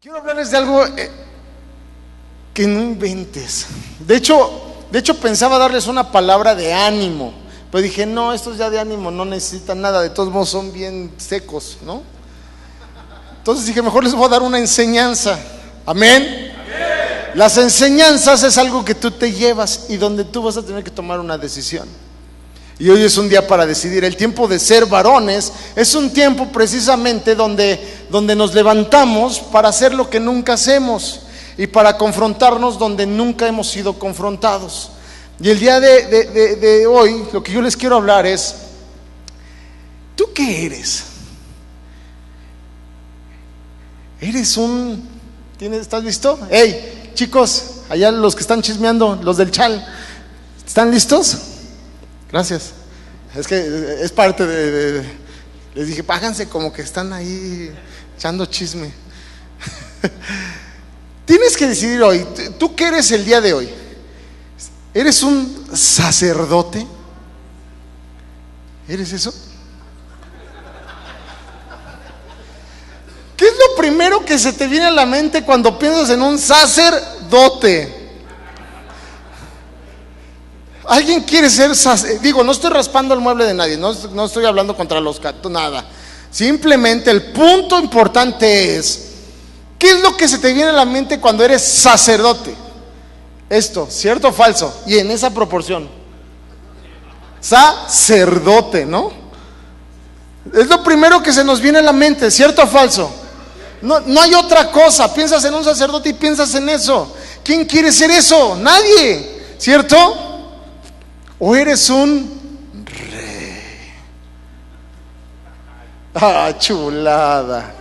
Quiero hablarles de algo que no inventes. De hecho pensaba darles una palabra de ánimo, pero dije, no, estos ya de ánimo no necesitan nada, de todos modos son bien secos, ¿no? Entonces dije, mejor les voy a dar una enseñanza. Amén. Las enseñanzas es algo que tú te llevas y donde tú vas a tener que tomar una decisión. Y hoy es un día para decidir. El tiempo de ser varones es un tiempo precisamente donde nos levantamos para hacer lo que nunca hacemos y para confrontarnos donde nunca hemos sido confrontados. Y el día de hoy lo que yo les quiero hablar es, ¿tú qué eres? ¿Estás listo? Hey, chicos, allá los que están chismeando, los del chal, ¿están listos? Gracias. Es que es parte les dije, páganse como que están ahí echando chisme. Tienes que decidir hoy, ¿tú qué eres el día de hoy? ¿Eres un sacerdote? ¿Eres eso? ¿Qué es lo primero que se te viene a la mente cuando piensas en un sacerdote? ¿Alguien quiere ser sacerdote? Digo, no estoy raspando el mueble de nadie, no estoy hablando contra los gatos, nada. Simplemente el punto importante es, ¿qué es lo que se te viene a la mente cuando eres sacerdote? Esto, ¿cierto o falso? Y en esa proporción. Sacerdote, ¿no? Es lo primero que se nos viene a la mente, ¿cierto o falso? No hay otra cosa. Piensas en un sacerdote y piensas en eso. ¿Quién quiere ser eso? Nadie, ¿cierto? ¿O eres un rey? ¡Ah, chulada!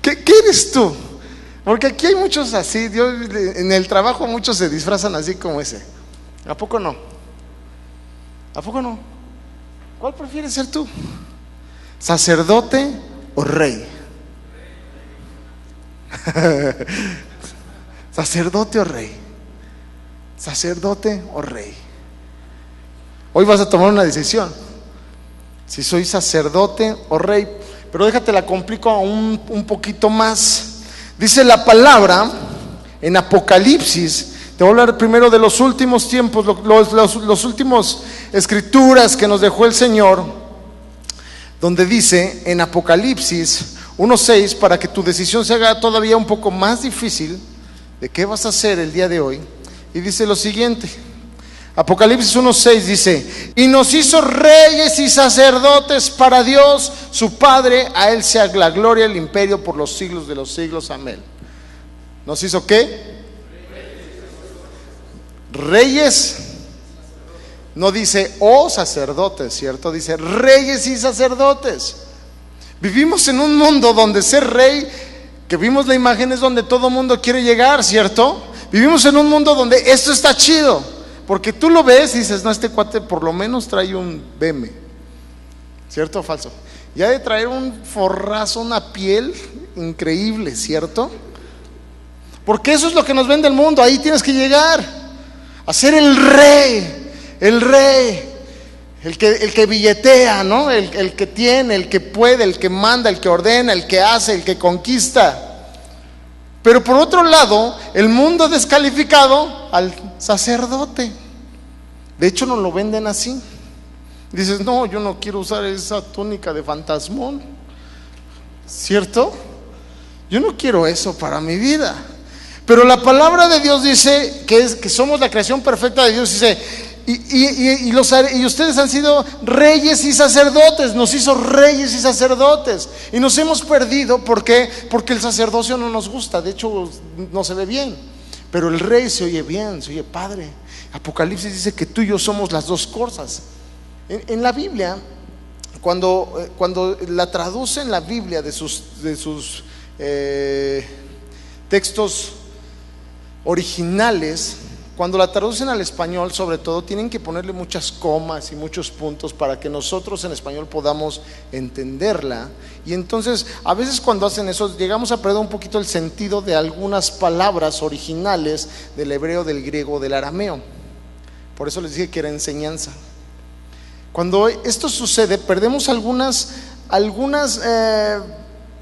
¿Qué eres tú? Porque aquí hay muchos así. En el trabajo muchos se disfrazan así como ese. ¿A poco no? ¿A poco no? ¿Cuál prefieres ser tú? ¿Sacerdote o rey? ¿Sacerdote o rey? ¿Sacerdote o rey? Hoy vas a tomar una decisión, si soy sacerdote o rey. Pero déjate la complico aún un poquito más. Dice la palabra en Apocalipsis. Te voy a hablar primero de los últimos tiempos, los últimos escrituras que nos dejó el Señor, donde dice en Apocalipsis 1:6, para que tu decisión se haga todavía un poco más difícil de qué vas a hacer el día de hoy. Y dice lo siguiente, Apocalipsis 1:6 dice, y nos hizo reyes y sacerdotes para Dios su Padre, a Él sea la gloria y el imperio por los siglos de los siglos, amén. ¿Nos hizo qué? Reyes. No dice sacerdotes, ¿cierto? Dice reyes y sacerdotes. Vivimos en un mundo donde ser rey, que vimos la imagen, es donde todo mundo quiere llegar, ¿cierto? Vivimos en un mundo donde esto está chido, porque tú lo ves y dices, no, este cuate por lo menos trae un BM, ¿cierto o falso? Y ha de traer un forrazo, una piel increíble, ¿cierto? Porque eso es lo que nos vende el mundo. Ahí tienes que llegar a ser el rey, el que billetea, ¿no? El que tiene, el que puede, el que manda, el que ordena, el que hace, el que conquista. Pero por otro lado, el mundo ha descalificado al sacerdote. De hecho, nos lo venden así. Dices, no, yo no quiero usar esa túnica de fantasmón, ¿cierto? Yo no quiero eso para mi vida. Pero la palabra de Dios dice que somos la creación perfecta de Dios. Dice, y ustedes han sido reyes y sacerdotes. Nos hizo reyes y sacerdotes. Y nos hemos perdido. ¿Por qué? Porque el sacerdocio no nos gusta. De hecho, no se ve bien. Pero el rey se oye bien, se oye padre. Apocalipsis dice que tú y yo somos las dos cosas. En la Biblia, cuando la traducen la Biblia de sus textos originales, cuando la traducen al español, sobre todo, tienen que ponerle muchas comas y muchos puntos para que nosotros en español podamos entenderla. Y entonces, a veces cuando hacen eso, llegamos a perder un poquito el sentido de algunas palabras originales del hebreo, del griego, del arameo. Por eso les dije que era enseñanza. Cuando esto sucede, perdemos algunas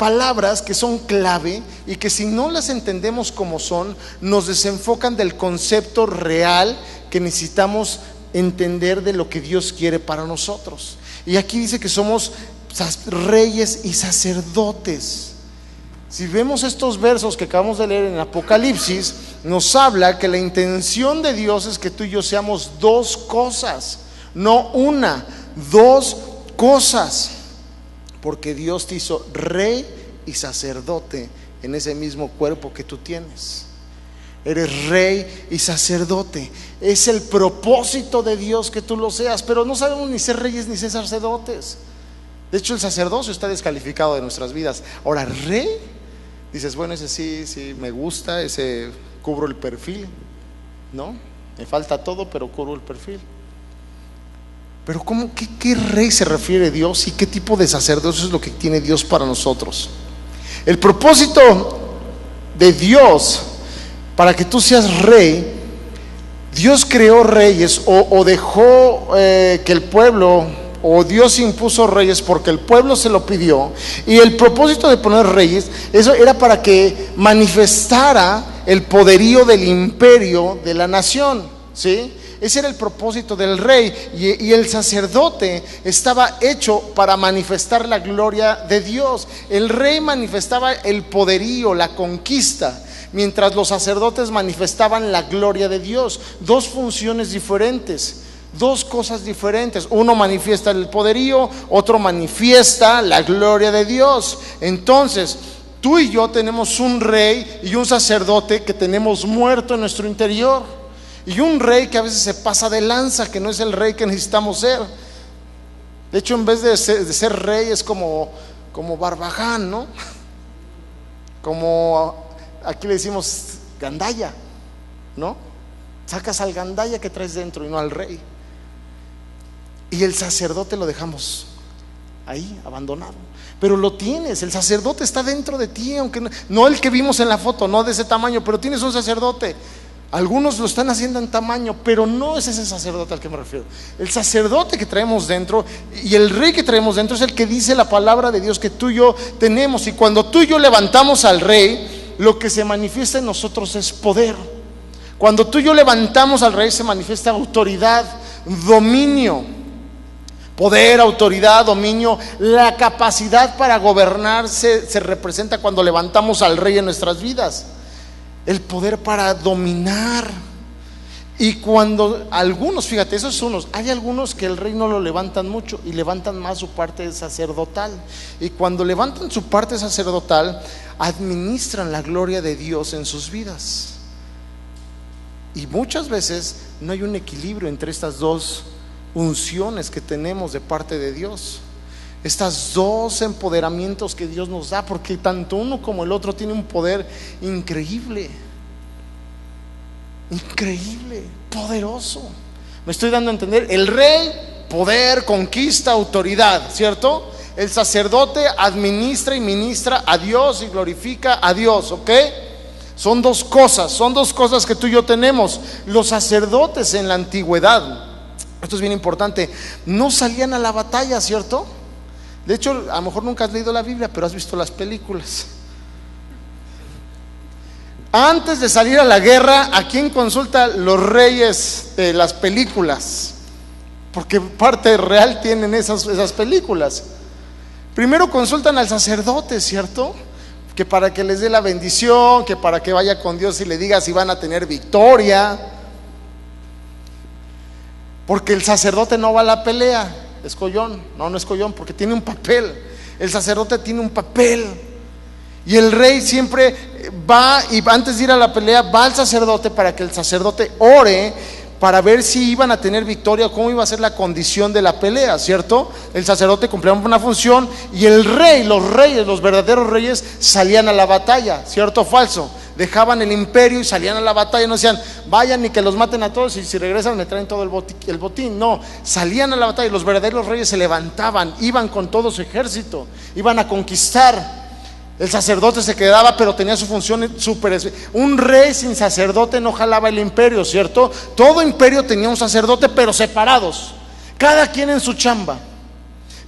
palabras que son clave y que si no las entendemos como son, nos desenfocan del concepto real que necesitamos entender de lo que Dios quiere para nosotros. Y aquí dice que somos reyes y sacerdotes. Si vemos estos versos que acabamos de leer en Apocalipsis, nos habla que la intención de Dios es que tú y yo seamos dos cosas, no una, dos cosas. Porque Dios te hizo rey y sacerdote en ese mismo cuerpo que tú tienes. Eres rey y sacerdote. Es el propósito de Dios que tú lo seas, pero no sabemos ni ser reyes ni ser sacerdotes. De hecho, el sacerdocio está descalificado de nuestras vidas. Ahora, rey, dices, bueno, ese sí me gusta, ese cubro el perfil, ¿no? Me falta todo, pero cubro el perfil. Pero ¿qué rey se refiere Dios y qué tipo de sacerdocio es lo que tiene Dios para nosotros? El propósito de Dios para que tú seas rey, Dios creó reyes o dejó que el pueblo, o Dios impuso reyes porque el pueblo se lo pidió. Y el propósito de poner reyes, eso era para que manifestara el poderío del imperio de la nación, ¿sí? Ese era el propósito del rey, y el sacerdote estaba hecho para manifestar la gloria de Dios. El rey manifestaba el poderío, la conquista, mientras los sacerdotes manifestaban la gloria de Dios. Dos funciones diferentes, dos cosas diferentes. Uno manifiesta el poderío, otro manifiesta la gloria de Dios. Entonces, tú y yo tenemos un rey y un sacerdote que tenemos muerto en nuestro interior. Y un rey que a veces se pasa de lanza, que no es el rey que necesitamos ser. De hecho, en vez de ser rey, es como Barbaján, ¿no? Como aquí le decimos gandalla, ¿no? Sacas al gandalla que traes dentro y no al rey. Y el sacerdote lo dejamos ahí, abandonado. Pero lo tienes, el sacerdote está dentro de ti, aunque no el que vimos en la foto, no de ese tamaño, pero tienes un sacerdote. Algunos lo están haciendo en tamaño, pero no es ese sacerdote al que me refiero. El sacerdote que traemos dentro y el rey que traemos dentro es el que dice la palabra de Dios que tú y yo tenemos. Y cuando tú y yo levantamos al rey, lo que se manifiesta en nosotros es poder. Cuando tú y yo levantamos al rey, se manifiesta autoridad, dominio. Poder, autoridad, dominio. La capacidad para gobernar se representa cuando levantamos al rey en nuestras vidas. El poder para dominar. Y cuando algunos, fíjate, esos son unos, hay algunos que el rey no lo levantan mucho y levantan más su parte sacerdotal. Y cuando levantan su parte sacerdotal, administran la gloria de Dios en sus vidas. Y muchas veces no hay un equilibrio entre estas dos unciones que tenemos de parte de Dios. Estos dos empoderamientos que Dios nos da, porque tanto uno como el otro tiene un poder increíble, poderoso. Me estoy dando a entender. El rey, poder, conquista, autoridad, ¿cierto? El sacerdote administra y ministra a Dios y glorifica a Dios, ¿ok? Son dos cosas que tú y yo tenemos. Los sacerdotes en la antigüedad, esto es bien importante, no salían a la batalla, ¿cierto? De hecho, a lo mejor nunca has leído la Biblia, pero has visto las películas. Antes de salir a la guerra, ¿a quién consulta los reyes de las películas? Porque parte real tienen esas películas. Primero consultan al sacerdote, ¿cierto? Que para que les dé la bendición, que para que vaya con Dios y le diga si van a tener victoria. Porque el sacerdote no va a la pelea, es collón. No es collón, porque tiene un papel. El sacerdote tiene un papel. Y el rey siempre va, y antes de ir a la pelea va al sacerdote para que el sacerdote ore para ver si iban a tener victoria, cómo iba a ser la condición de la pelea, ¿cierto? El sacerdote cumplía una función y el rey, los reyes, los verdaderos reyes salían a la batalla, ¿cierto o falso? Dejaban el imperio y salían a la batalla. No decían, vayan y que los maten a todos y si regresan me traen todo el botín. No, salían a la batalla y los verdaderos reyes se levantaban, iban con todo su ejército, iban a conquistar. El sacerdote se quedaba, pero tenía su función súper. Un rey sin sacerdote no jalaba el imperio, ¿cierto? Todo imperio tenía un sacerdote, pero separados, cada quien en su chamba.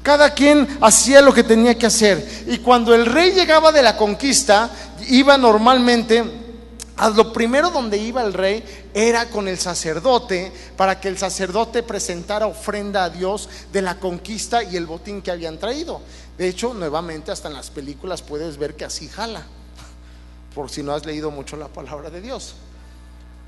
Cada quien hacía lo que tenía que hacer. Y cuando el rey llegaba de la conquista, iba normalmente a lo primero donde iba el rey era con el sacerdote, para que el sacerdote presentara ofrenda a Dios de la conquista y el botín que habían traído. De hecho, nuevamente hasta en las películas puedes ver que así jala, por si no has leído mucho la palabra de Dios.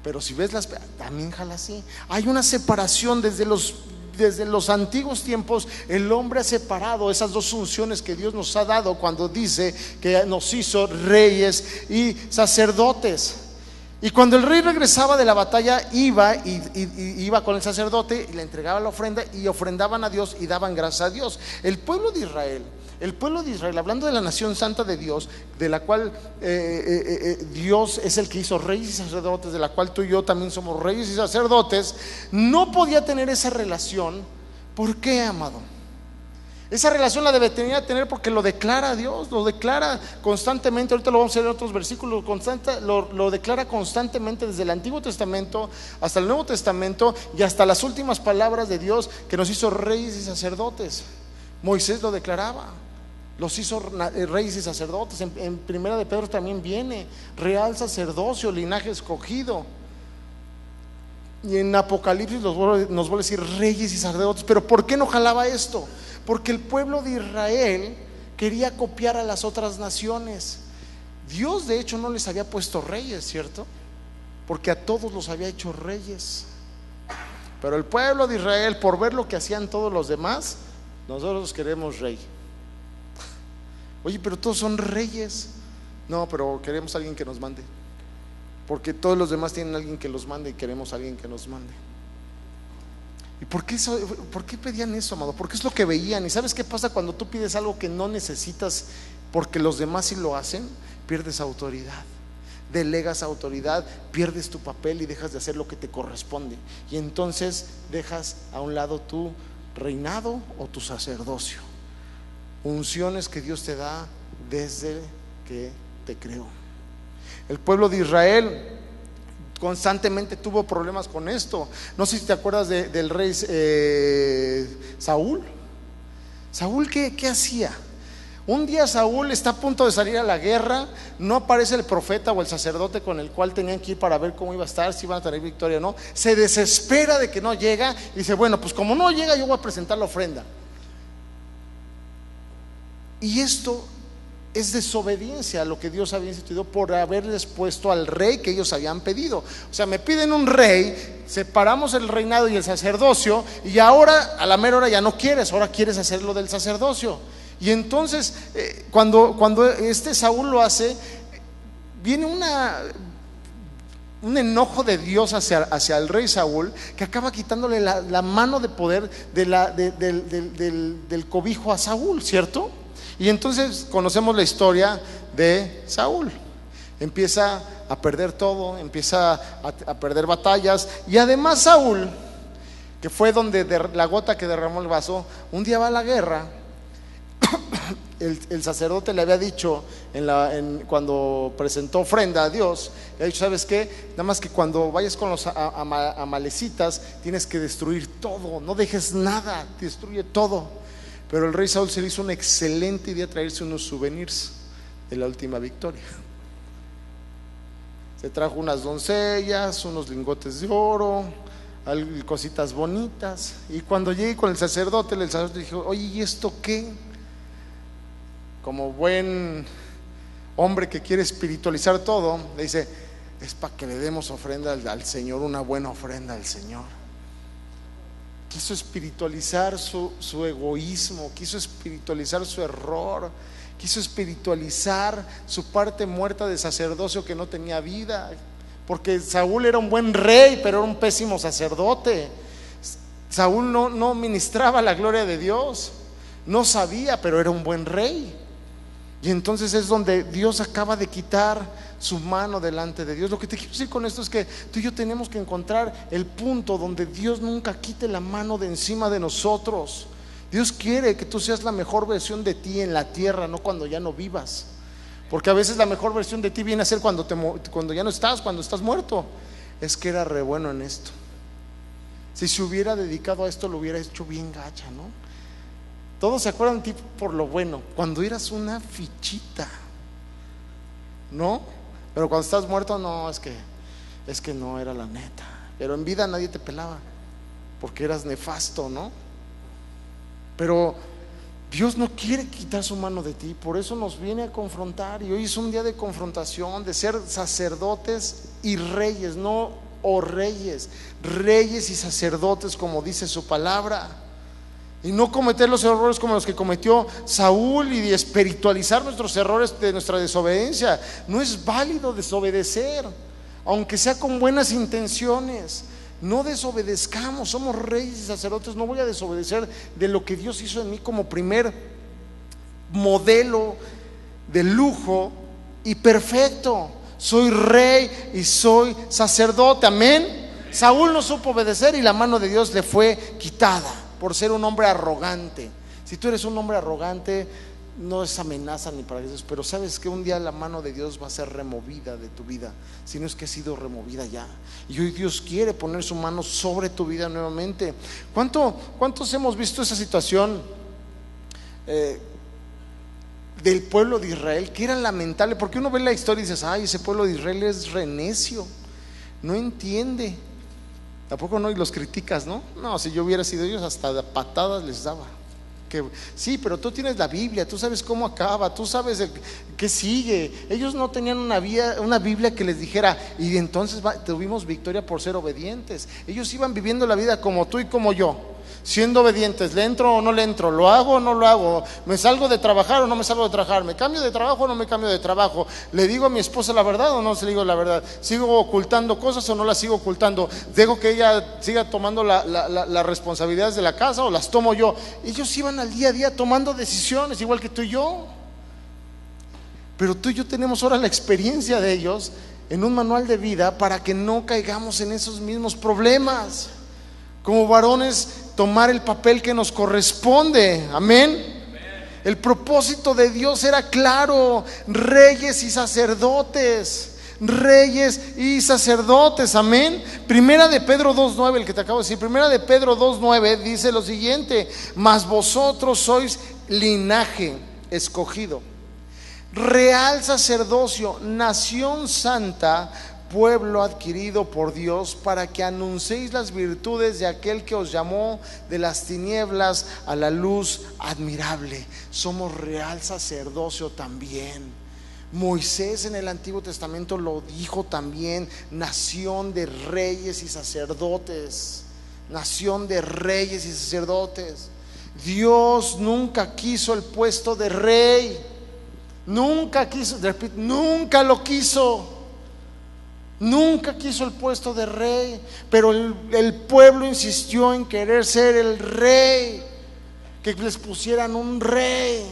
Pero si ves también jala así. Hay una separación desde los antiguos tiempos. El hombre ha separado esas dos funciones que Dios nos ha dado cuando dice que nos hizo reyes y sacerdotes. Y cuando el rey regresaba de la batalla, iba con el sacerdote y le entregaba la ofrenda, y ofrendaban a Dios y daban gracias a Dios. El pueblo de Israel, hablando de la nación santa de Dios, de la cual Dios es el que hizo reyes y sacerdotes, de la cual tú y yo también somos reyes y sacerdotes, no podía tener esa relación. ¿Por qué, amado? Esa relación la debería tener porque lo declara Dios, lo declara constantemente. Ahorita lo vamos a ver en otros versículos. Lo declara constantemente desde el Antiguo Testamento hasta el Nuevo Testamento y hasta las últimas palabras de Dios, que nos hizo reyes y sacerdotes. Moisés lo declaraba, los hizo reyes y sacerdotes. En Primera de Pedro también viene real sacerdocio, linaje escogido. Y en Apocalipsis nos vuelve a decir reyes y sacerdotes. Pero ¿por qué no jalaba esto? Porque el pueblo de Israel quería copiar a las otras naciones. Dios de hecho no les había puesto reyes, ¿cierto? Porque a todos los había hecho reyes. Pero el pueblo de Israel, por ver lo que hacían todos los demás, nosotros queremos rey. Oye, pero todos son reyes. No, pero queremos a alguien que nos mande, porque todos los demás tienen a alguien que los mande y queremos a alguien que nos mande. ¿Y por qué pedían eso, amado? Porque es lo que veían. ¿Y sabes qué pasa cuando tú pides algo que no necesitas porque los demás sí lo hacen? Pierdes autoridad, delegas autoridad, pierdes tu papel y dejas de hacer lo que te corresponde. Y entonces dejas a un lado tu reinado o tu sacerdocio, unciones que Dios te da desde que te creó. El pueblo de Israel constantemente tuvo problemas con esto. No sé si te acuerdas del rey Saúl. Saúl, ¿qué hacía? Un día Saúl está a punto de salir a la guerra, no aparece el profeta o el sacerdote con el cual tenían que ir para ver cómo iba a estar, si iban a tener victoria o no. Se desespera de que no llega y dice, bueno, pues como no llega, yo voy a presentar la ofrenda. Y esto es desobediencia a lo que Dios había instituido por haberles puesto al rey que ellos habían pedido. O sea, me piden un rey, separamos el reinado y el sacerdocio, y ahora a la mera hora ya no quieres, ahora quieres hacer lo del sacerdocio. Y entonces cuando este Saúl lo hace, viene un enojo de Dios hacia el rey Saúl, que acaba quitándole la mano de poder del cobijo a Saúl, ¿cierto? Y entonces conocemos la historia de Saúl. Empieza a perder todo, empieza a perder batallas. Y además Saúl, que fue donde la gota que derramó el vaso, un día va a la guerra. El sacerdote le había dicho cuando presentó ofrenda a Dios, le ha dicho, ¿sabes qué? Nada más que cuando vayas con los amalecitas tienes que destruir todo, no dejes nada, destruye todo. Pero el rey Saúl se le hizo una excelente idea traerse unos souvenirs de la última victoria. Se trajo unas doncellas, unos lingotes de oro, cositas bonitas. Y cuando llegué con el sacerdote dijo, oye, ¿y esto qué? Como buen hombre que quiere espiritualizar todo, le dice, es para que le demos ofrenda al Señor, una buena ofrenda al Señor. Quiso espiritualizar su egoísmo, quiso espiritualizar su error, quiso espiritualizar su parte muerta de sacerdocio que no tenía vida. Porque Saúl era un buen rey, pero era un pésimo sacerdote. Saúl no ministraba la gloria de Dios, no sabía, pero era un buen rey. Y entonces es donde Dios acaba de quitar su mano delante de Dios. Lo que te quiero decir con esto es que tú y yo tenemos que encontrar el punto donde Dios nunca quite la mano de encima de nosotros. Dios quiere que tú seas la mejor versión de ti en la tierra, no cuando ya no vivas. Porque a veces la mejor versión de ti viene a ser cuando ya no estás, cuando estás muerto. Es que era re bueno en esto. Si se hubiera dedicado a esto, lo hubiera hecho bien gacha, ¿no? Todos se acuerdan de ti por lo bueno, cuando eras una fichita, ¿no? Pero cuando estás muerto, no, es que no era la neta. Pero en vida nadie te pelaba, porque eras nefasto, ¿no? Pero Dios no quiere quitar su mano de ti, por eso nos viene a confrontar. Y hoy es un día de confrontación, de ser sacerdotes y reyes, no o reyes, reyes y sacerdotes, como dice su palabra. Y no cometer los errores como los que cometió Saúl y de espiritualizar nuestros errores de nuestra desobediencia. No es válido desobedecer, aunque sea con buenas intenciones. No desobedezcamos, somos reyes y sacerdotes. No voy a desobedecer de lo que Dios hizo en mí como primer modelo de lujo y perfecto. Soy rey y soy sacerdote, amén. Saúl no supo obedecer y la mano de Dios le fue quitada por ser un hombre arrogante. Si tú eres un hombre arrogante, no es amenaza ni para Dios, pero sabes que un día la mano de Dios va a ser removida de tu vida, si no es que ha sido removida ya. Y hoy Dios quiere poner su mano sobre tu vida nuevamente. ¿Cuántos hemos visto esa situación del pueblo de Israel, que era lamentable? Porque uno ve la historia y dices, ay, ese pueblo de Israel es renecio, no entiende. Tampoco no, y los criticas, ¿no? No, si yo hubiera sido ellos, hasta patadas les daba. Sí, pero tú tienes la Biblia, tú sabes cómo acaba, tú sabes qué sigue. Ellos no tenían una Biblia que les dijera, y entonces tuvimos victoria por ser obedientes. Ellos iban viviendo la vida como tú y como yo, siendo obedientes. ¿Le entro o no le entro? ¿Lo hago o no lo hago? ¿Me salgo de trabajar o no me salgo de trabajar? ¿Me cambio de trabajo o no me cambio de trabajo? ¿Le digo a mi esposa la verdad o no se le digo la verdad? ¿Sigo ocultando cosas o no las sigo ocultando? ¿Dejo que ella siga tomando las responsabilidades de la casa o las tomo yo? Ellos iban al día a día tomando decisiones, igual que tú y yo. Pero tú y yo tenemos ahora la experiencia de ellos en un manual de vida para que no caigamos en esos mismos problemas. Como varones, tomar el papel que nos corresponde. Amén. El propósito de Dios era claro: reyes y sacerdotes. Reyes y sacerdotes, amén. Primera de Pedro 2:9, el que te acabo de decir. Primera de Pedro 2:9 dice lo siguiente: mas vosotros sois linaje escogido, real sacerdocio, nación santa, pueblo adquirido por Dios, para que anunciéis las virtudes de aquel que os llamó de las tinieblas a la luz admirable. Somos real sacerdocio también. Moisés en el Antiguo Testamento lo dijo también: nación de reyes y sacerdotes. Nación de reyes y sacerdotes. Dios nunca quiso el puesto de rey. Nunca quiso, repito, nunca lo quiso. Nunca quiso el puesto de rey. Pero el pueblo insistió en querer ser el rey, que les pusieran un rey.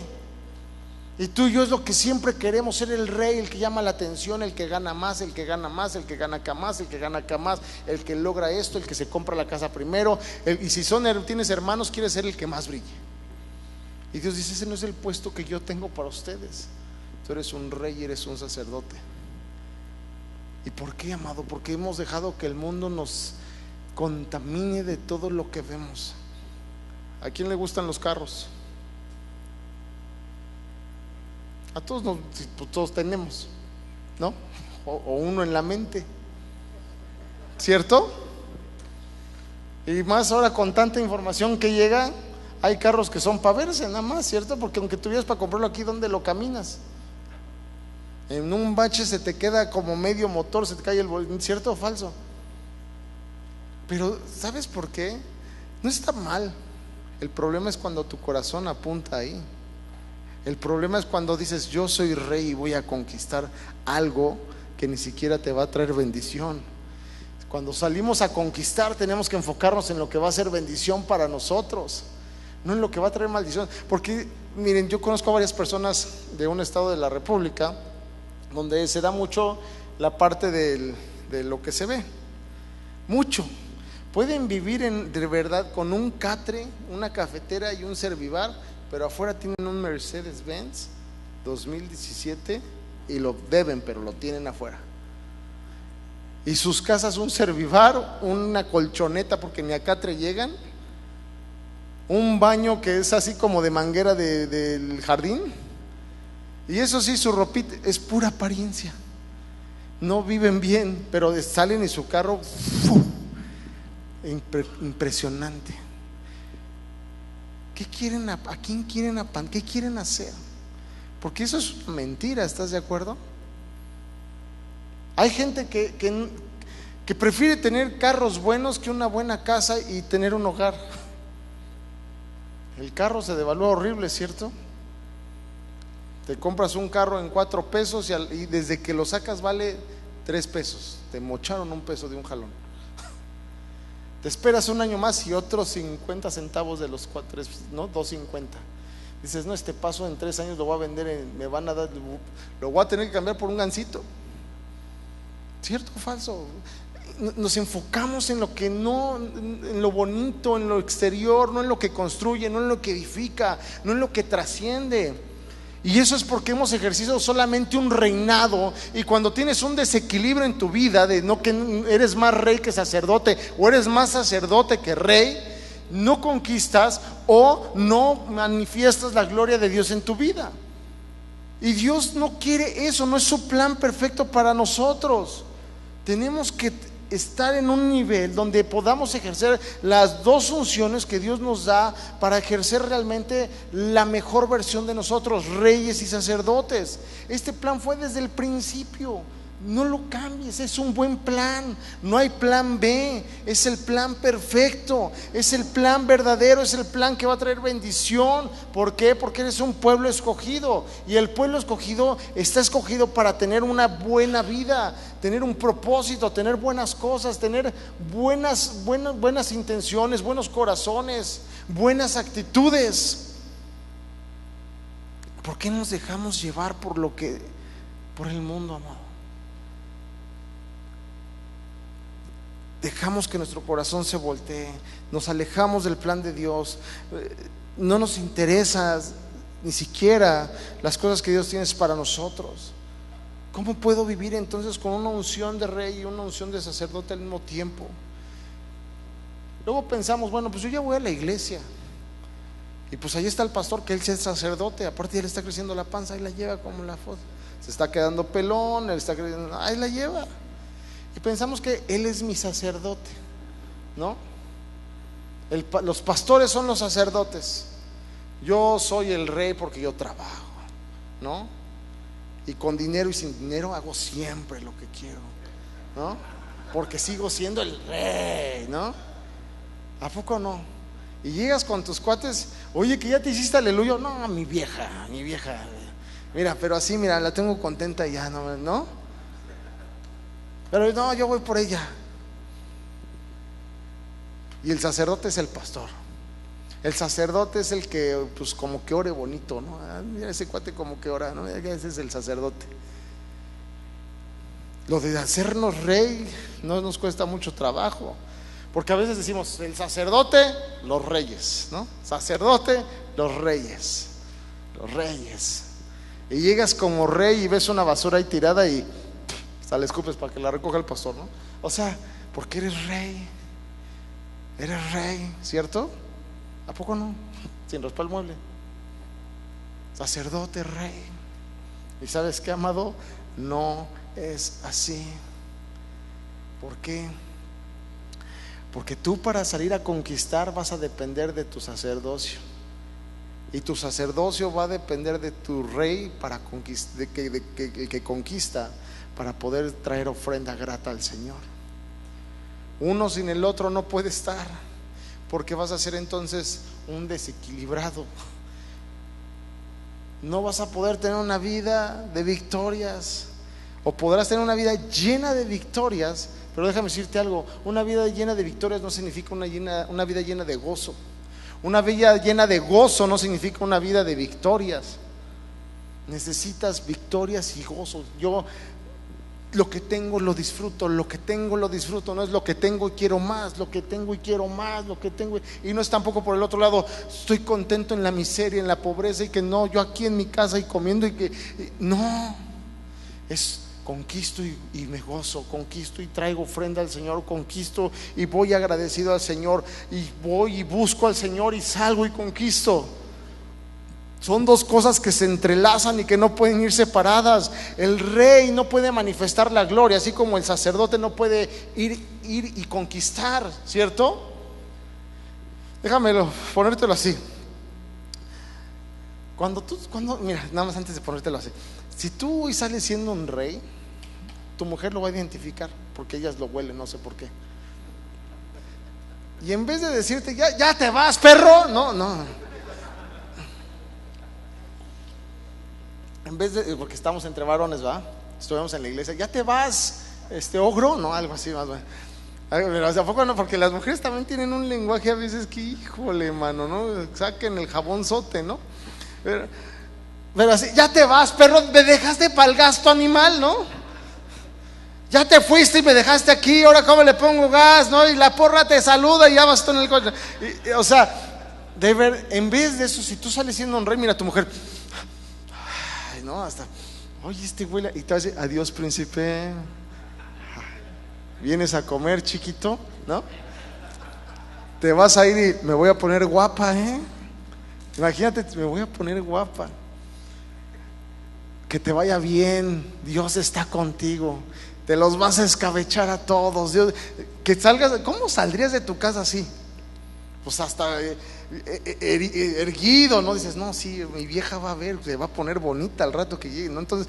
Y tú y yo es lo que siempre queremos: ser el rey, el que llama la atención, el que gana más, el que gana más, el que gana acá más, el que gana acá más, el que logra esto, el que se compra la casa primero, y si tienes hermanos, quieres ser el que más brille. Y Dios dice: ese no es el puesto que yo tengo para ustedes. Tú eres un rey y eres un sacerdote. ¿Y por qué, amado? Porque hemos dejado que el mundo nos contamine de todo lo que vemos. ¿A quién le gustan los carros? A todos todos tenemos, ¿no? O uno en la mente, ¿cierto? Y más ahora con tanta información que llega, hay carros que son para verse nada más, ¿cierto? Porque aunque tuvieras para comprarlo aquí, ¿dónde lo caminas? En un bache se te queda como medio motor, se te cae el ¿cierto o falso? Pero ¿sabes por qué? No está mal. El problema es cuando tu corazón apunta ahí. El problema es cuando dices: yo soy rey y voy a conquistar algo que ni siquiera te va a traer bendición. Cuando salimos a conquistar, tenemos que enfocarnos en lo que va a ser bendición para nosotros, no en lo que va a traer maldición. Porque miren, yo conozco a varias personas de un estado de la República donde se da mucho la parte de lo que se ve. Mucho. Pueden vivir de verdad con un catre, una cafetera y un Servivar, pero afuera tienen un Mercedes-Benz 2017 y lo deben, pero lo tienen afuera. Y sus casas un Servivar, una colchoneta, porque ni a catre llegan, un baño que es así como de manguera del jardín. Y eso sí, su ropita es pura apariencia. No viven bien, pero salen en su carro, ¡fu! Impresionante. ¿Qué quieren? ¿A quién quieren qué quieren hacer? Porque eso es mentira, ¿estás de acuerdo? Hay gente que prefiere tener carros buenos que una buena casa y tener un hogar. El carro se devalúa horrible, ¿cierto? Te compras un carro en 4 pesos y desde que lo sacas vale 3 pesos. Te mocharon 1 peso de un jalón. Te esperas un año más y otros 50 centavos de los 4, ¿no? 2.50. Dices, no, este paso en 3 años lo voy a vender, me van a dar, lo voy a tener que cambiar por un gansito. ¿Cierto o falso? Nos enfocamos en lo que no, en lo bonito, en lo exterior, no en lo que construye, no en lo que edifica, no en lo que trasciende. Y eso es porque hemos ejercido solamente un reinado. Y cuando tienes un desequilibrio en tu vida, de no que eres más rey que sacerdote, o eres más sacerdote que rey, no conquistas o no manifiestas la gloria de Dios en tu vida. Y Dios no quiere eso, no es su plan perfecto para nosotros. Tenemos que estar en un nivel donde podamos ejercer las dos funciones que Dios nos da para ejercer realmente la mejor versión de nosotros, reyes y sacerdotes. Este plan fue desde el principio. No lo cambies, es un buen plan. No hay plan B, es el plan perfecto, es el plan verdadero, es el plan que va a traer bendición. ¿Por qué? Porque eres un pueblo escogido, y el pueblo escogido está escogido para tener una buena vida, tener un propósito, tener buenas cosas, tener buenas intenciones, buenos corazones, buenas actitudes. ¿Por qué nos dejamos llevar por el mundo, amado? Dejamos que nuestro corazón se voltee, nos alejamos del plan de Dios, no nos interesa ni siquiera las cosas que Dios tiene para nosotros. ¿Cómo puedo vivir entonces con una unción de rey y una unción de sacerdote al mismo tiempo? Luego pensamos, bueno, pues yo ya voy a la iglesia, y pues ahí está el pastor, que él es sacerdote, aparte ya le está creciendo la panza, ahí la lleva como la foto, se está quedando pelón, él está creciendo, ahí la lleva. Y pensamos que él es mi sacerdote, ¿no? Los pastores son los sacerdotes. Yo soy el rey porque yo trabajo, ¿no? Y con dinero y sin dinero hago siempre lo que quiero, ¿no? Porque sigo siendo el rey, ¿no? ¿A poco no? Y llegas con tus cuates, oye, que ya te hiciste aleluya. No, mi vieja, mira, pero así, mira, la tengo contenta y ya, ¿no? Pero no, yo voy por ella. Y el sacerdote es el pastor. El sacerdote es el que, pues, como que ore bonito, ¿no? Mira ese cuate como que ora, ¿no? Ese es el sacerdote. Lo de hacernos rey no nos cuesta mucho trabajo, porque a veces decimos, el sacerdote, los reyes, ¿no? Sacerdote, los reyes. Y llegas como rey y ves una basura ahí tirada y le escupes para que la recoja el pastor, ¿no? O sea, porque eres rey, ¿cierto? ¿A poco no? Sin raspar el mueble. Sacerdote, rey. ¿Y sabes qué, amado? No es así. ¿Por qué? Porque tú, para salir a conquistar, vas a depender de tu sacerdocio, y tu sacerdocio va a depender de tu rey para que conquista, para poder traer ofrenda grata al Señor. Uno sin el otro no puede estar, porque vas a ser entonces un desequilibrado. No vas a poder tener una vida de victorias, o podrás tener una vida llena de victorias, pero déjame decirte algo: una vida llena de victorias no significa una vida llena de gozo. Una vida llena de gozo no significa una vida de victorias. Necesitas victorias y gozo. Yo lo que tengo lo disfruto, no es lo que tengo y quiero más, y no es tampoco por el otro lado, estoy contento en la miseria, en la pobreza, y que no, yo aquí en mi casa y comiendo, no, es conquisto y me gozo, conquisto y traigo ofrenda al Señor, conquisto y voy agradecido al Señor, y voy y busco al Señor y salgo y conquisto. Son dos cosas que se entrelazan y que no pueden ir separadas. El rey no puede manifestar la gloria, así como el sacerdote no puede ir y conquistar, ¿cierto? Déjamelo ponértelo así. Mira, nada más antes de ponértelo así, si tú hoy sales siendo un rey, tu mujer lo va a identificar, porque ellas lo huelen, no sé por qué. Y en vez de decirte, ya te vas, perro, no. En vez de, porque estamos entre varones, ¿va? Estuvimos en la iglesia, ya te vas, ogro, no, algo así más bueno. Pero ¿a poco no? Porque las mujeres también tienen un lenguaje a veces que, híjole, mano, ¿no? Saquen el jabonzote, ¿no? Pero así, ya te vas, perro, me dejaste para el gasto, animal, ¿no? Ya te fuiste y me dejaste aquí, ahora cómo le pongo gas, ¿no? Y la porra te saluda y ya vas tú en el coche. O sea, en vez de eso, si tú sales siendo un rey, mira a tu mujer, ay, no, hasta, oye, huele, y te dice, adiós, príncipe, vienes a comer, chiquito, ¿no? Te vas a ir y me voy a poner guapa, imagínate, me voy a poner guapa. Que te vaya bien, Dios está contigo, te los vas a escabechar a todos. Dios, que salgas, ¿cómo saldrías de tu casa así? Pues hasta erguido, ¿no? Dices, no, sí, mi vieja va a ver, se va a poner bonita al rato que llegue, ¿no? Entonces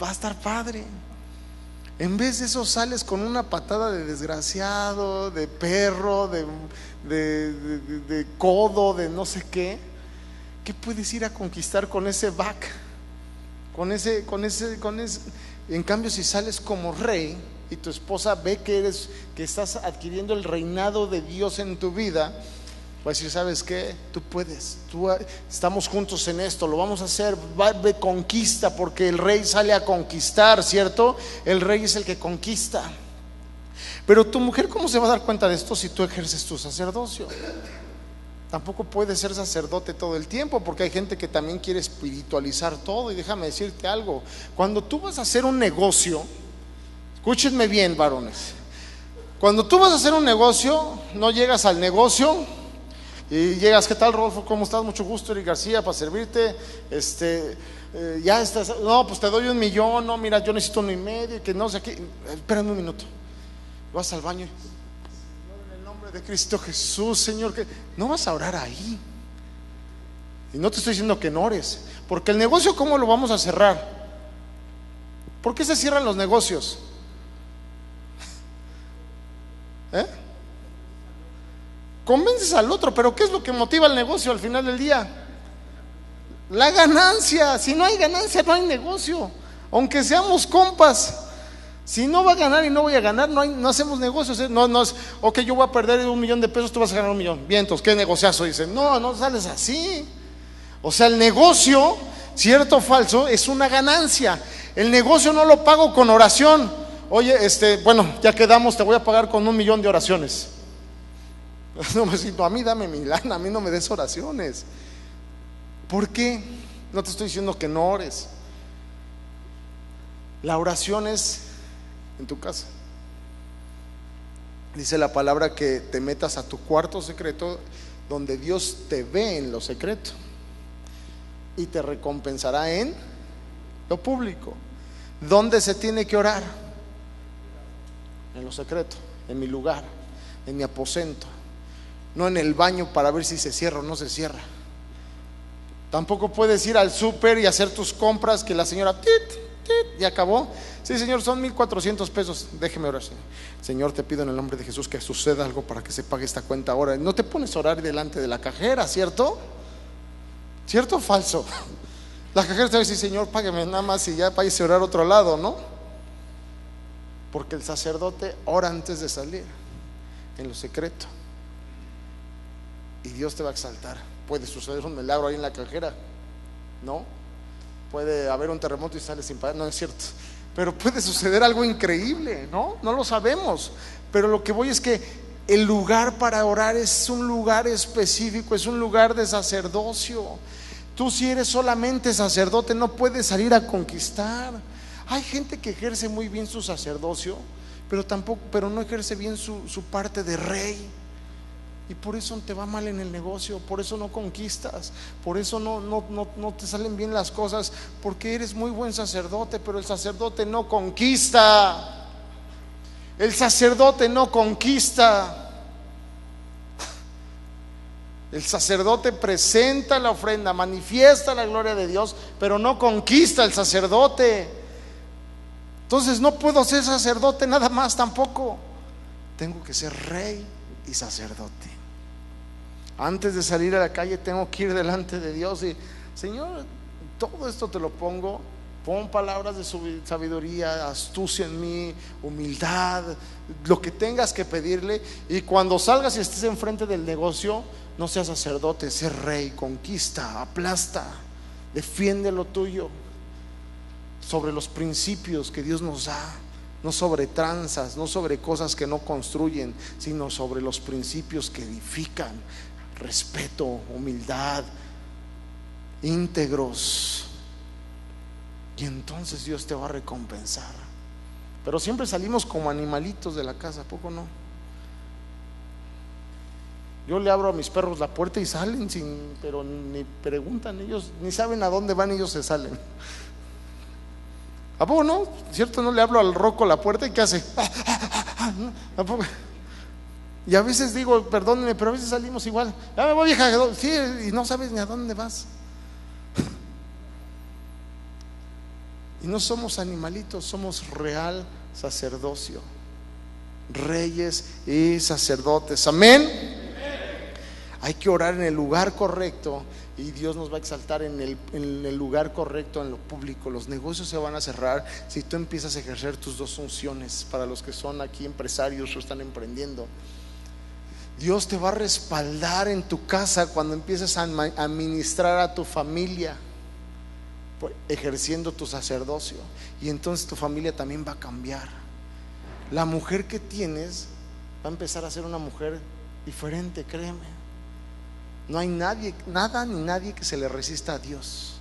va a estar padre. En vez de eso sales con una patada de desgraciado, de perro, de codo, de no sé qué. ¿Qué puedes ir a conquistar con ese back? Con ese. En cambio, si sales como rey y tu esposa ve que estás adquiriendo el reinado de Dios en tu vida, va a decir, ¿sabes qué? Tú puedes, estamos juntos en esto, lo vamos a hacer, va de conquista, porque el rey sale a conquistar, ¿cierto? El rey es el que conquista. Pero tu mujer, ¿cómo se va a dar cuenta de esto si tú ejerces tu sacerdocio? Tampoco puedes ser sacerdote todo el tiempo, porque hay gente que también quiere espiritualizar todo. Y déjame decirte algo, cuando tú vas a hacer un negocio, escúchenme bien, varones, cuando tú vas a hacer un negocio, no llegas al negocio y llegas, ¿qué tal, Rodolfo? ¿Cómo estás? Mucho gusto, Eric García, para servirte. Ya estás, no, pues te doy 1 millón, no, mira, yo necesito 1.5 que no sé qué. Espérame un minuto, vas al baño, de Cristo Jesús, Señor, que no vas a orar ahí. Y no te estoy diciendo que no ores, porque el negocio, ¿cómo lo vamos a cerrar? ¿Por qué se cierran los negocios? Convences al otro, pero ¿qué es lo que motiva el negocio al final del día? La ganancia. Si no hay ganancia, no hay negocio, aunque seamos compas. Si no va a ganar y no voy a ganar, no hacemos negocios, no es, ok, yo voy a perder 1 millón de pesos, tú vas a ganar 1 millón. Bien, entonces, ¿qué negociazo? Dicen, no sales así. O sea, el negocio, cierto o falso, es una ganancia. El negocio no lo pago con oración. Oye, bueno, ya quedamos, te voy a pagar con 1 millón de oraciones. No, a mí dame mi lana, a mí no me des oraciones. ¿Por qué? No te estoy diciendo que no ores. La oración es en tu casa. Dice la palabra que te metas a tu cuarto secreto, donde Dios te ve en lo secreto y te recompensará en lo público. ¿Dónde se tiene que orar? En lo secreto, en mi lugar, en mi aposento. No en el baño para ver si se cierra o no se cierra. Tampoco puedes ir al súper y hacer tus compras, que la señora ya acabó. Sí, Señor, son 1,400 pesos. Déjeme orar, Señor. Señor, te pido en el nombre de Jesús que suceda algo para que se pague esta cuenta ahora. No te pones a orar delante de la cajera, ¿cierto? ¿Cierto o falso? La cajera te va a decir, Señor, págueme nada más y ya váyase a orar a otro lado, ¿no? Porque el sacerdote ora antes de salir, en lo secreto, y Dios te va a exaltar. Puede suceder un milagro ahí en la cajera, ¿no? Puede haber un terremoto y sale sin pagar, no es cierto, pero puede suceder algo increíble, ¿no? No lo sabemos, pero lo que voy es que el lugar para orar es un lugar específico, es un lugar de sacerdocio. Tú, si eres solamente sacerdote, no puedes salir a conquistar. Hay gente que ejerce muy bien su sacerdocio, pero no ejerce bien su parte de rey. Y por eso te va mal en el negocio, por eso no conquistas, por eso no te salen bien las cosas, porque eres muy buen sacerdote, pero el sacerdote no conquista. El sacerdote no conquista. El sacerdote presenta la ofrenda, manifiesta la gloria de Dios, pero no conquista el sacerdote. Entonces no puedo ser sacerdote nada más tampoco. Tengo que ser rey y sacerdote. Antes de salir a la calle tengo que ir delante de Dios y: Señor, todo esto te lo pongo. Pon palabras de sabiduría, astucia en mí, humildad, lo que tengas que pedirle. Y cuando salgas y estés enfrente del negocio, no seas sacerdote, sé rey, conquista, aplasta, defiende lo tuyo sobre los principios que Dios nos da. No sobre tranzas, no sobre cosas que no construyen, sino sobre los principios que edifican. Respeto, humildad, íntegros. Y entonces Dios te va a recompensar. Pero siempre salimos como animalitos de la casa, ¿a poco no? Yo le abro a mis perros la puerta y salen pero ni preguntan, ellos ni saben a dónde van, ellos se salen. ¿A poco no? ¿Cierto? No le hablo al roco la puerta y ¿qué hace? ¿A poco? Y a veces digo, perdónenme, pero a veces salimos igual. Ya me voy, vieja. Sí, y no sabes ni a dónde vas. Y no somos animalitos, somos real sacerdocio, reyes y sacerdotes. Amén. Hay que orar en el lugar correcto y Dios nos va a exaltar en el lugar correcto, en lo público. Los negocios se van a cerrar si tú empiezas a ejercer tus dos funciones. Para los que son aquí empresarios o están emprendiendo, Dios te va a respaldar en tu casa cuando empieces a administrar a tu familia, ejerciendo tu sacerdocio. Y entonces tu familia también va a cambiar. La mujer que tienes va a empezar a ser una mujer diferente, créeme. No hay nadie, nada ni nadie que se le resista a Dios.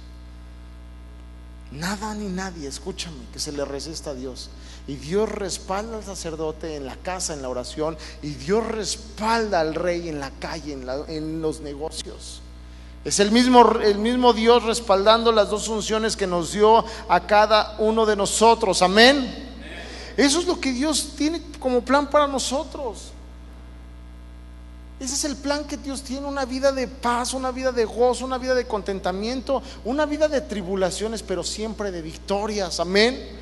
Nada ni nadie, escúchame, que se le resista a Dios. Y Dios respalda al sacerdote en la casa, en la oración. Y Dios respalda al rey en la calle, en los negocios. Es el mismo Dios respaldando las dos funciones que nos dio a cada uno de nosotros. Amén. Eso es lo que Dios tiene como plan para nosotros. Ese es el plan que Dios tiene: una vida de paz, una vida de gozo, una vida de contentamiento, una vida de tribulaciones, pero siempre de victorias. Amén.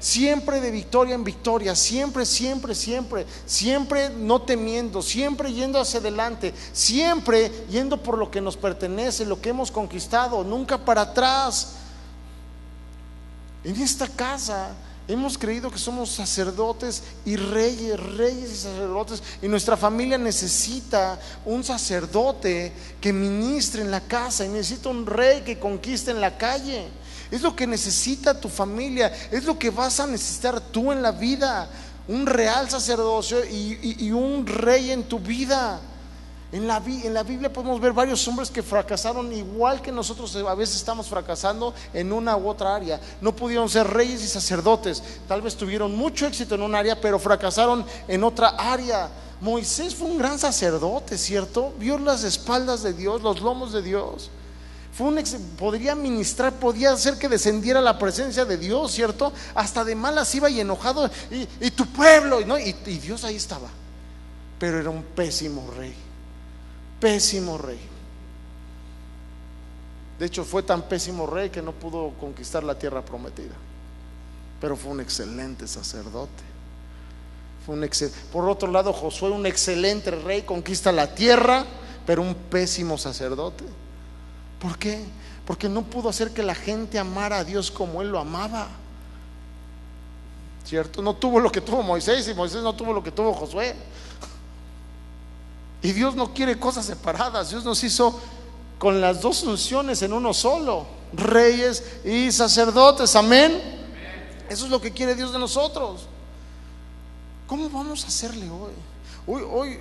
Siempre de victoria en victoria, siempre, siempre, siempre, siempre no temiendo, siempre yendo hacia adelante, siempre yendo por lo que nos pertenece, lo que hemos conquistado, nunca para atrás. En esta casa hemos creído que somos sacerdotes y reyes, reyes y sacerdotes, y nuestra familia necesita un sacerdote que ministre en la casa, y necesita un rey que conquiste en la calle. Es lo que necesita tu familia, es lo que vas a necesitar tú en la vida: un real sacerdocio y un rey en tu vida. En la Biblia podemos ver varios hombres que fracasaron igual que nosotros a veces estamos fracasando en una u otra área. No pudieron ser reyes y sacerdotes. Tal vez tuvieron mucho éxito en un área, pero fracasaron en otra área. Moisés fue un gran sacerdote, ¿cierto? Vio las espaldas de Dios, los lomos de Dios. Podría ministrar, podía hacer que descendiera la presencia de Dios, ¿cierto? Hasta de malas iba y enojado, y tu pueblo, ¿no? Y Dios ahí estaba. Pero era un pésimo rey. Pésimo rey. De hecho, fue tan pésimo rey que no pudo conquistar la tierra prometida. Pero fue un excelente sacerdote. Por otro lado, Josué, un excelente rey, conquista la tierra, pero un pésimo sacerdote. ¿Por qué? Porque no pudo hacer que la gente amara a Dios como él lo amaba, ¿cierto? No tuvo lo que tuvo Moisés, y Moisés no tuvo lo que tuvo Josué. Y Dios no quiere cosas separadas. Dios nos hizo con las dos funciones en uno solo: reyes y sacerdotes. Amén. Eso es lo que quiere Dios de nosotros. ¿Cómo vamos a hacerle hoy?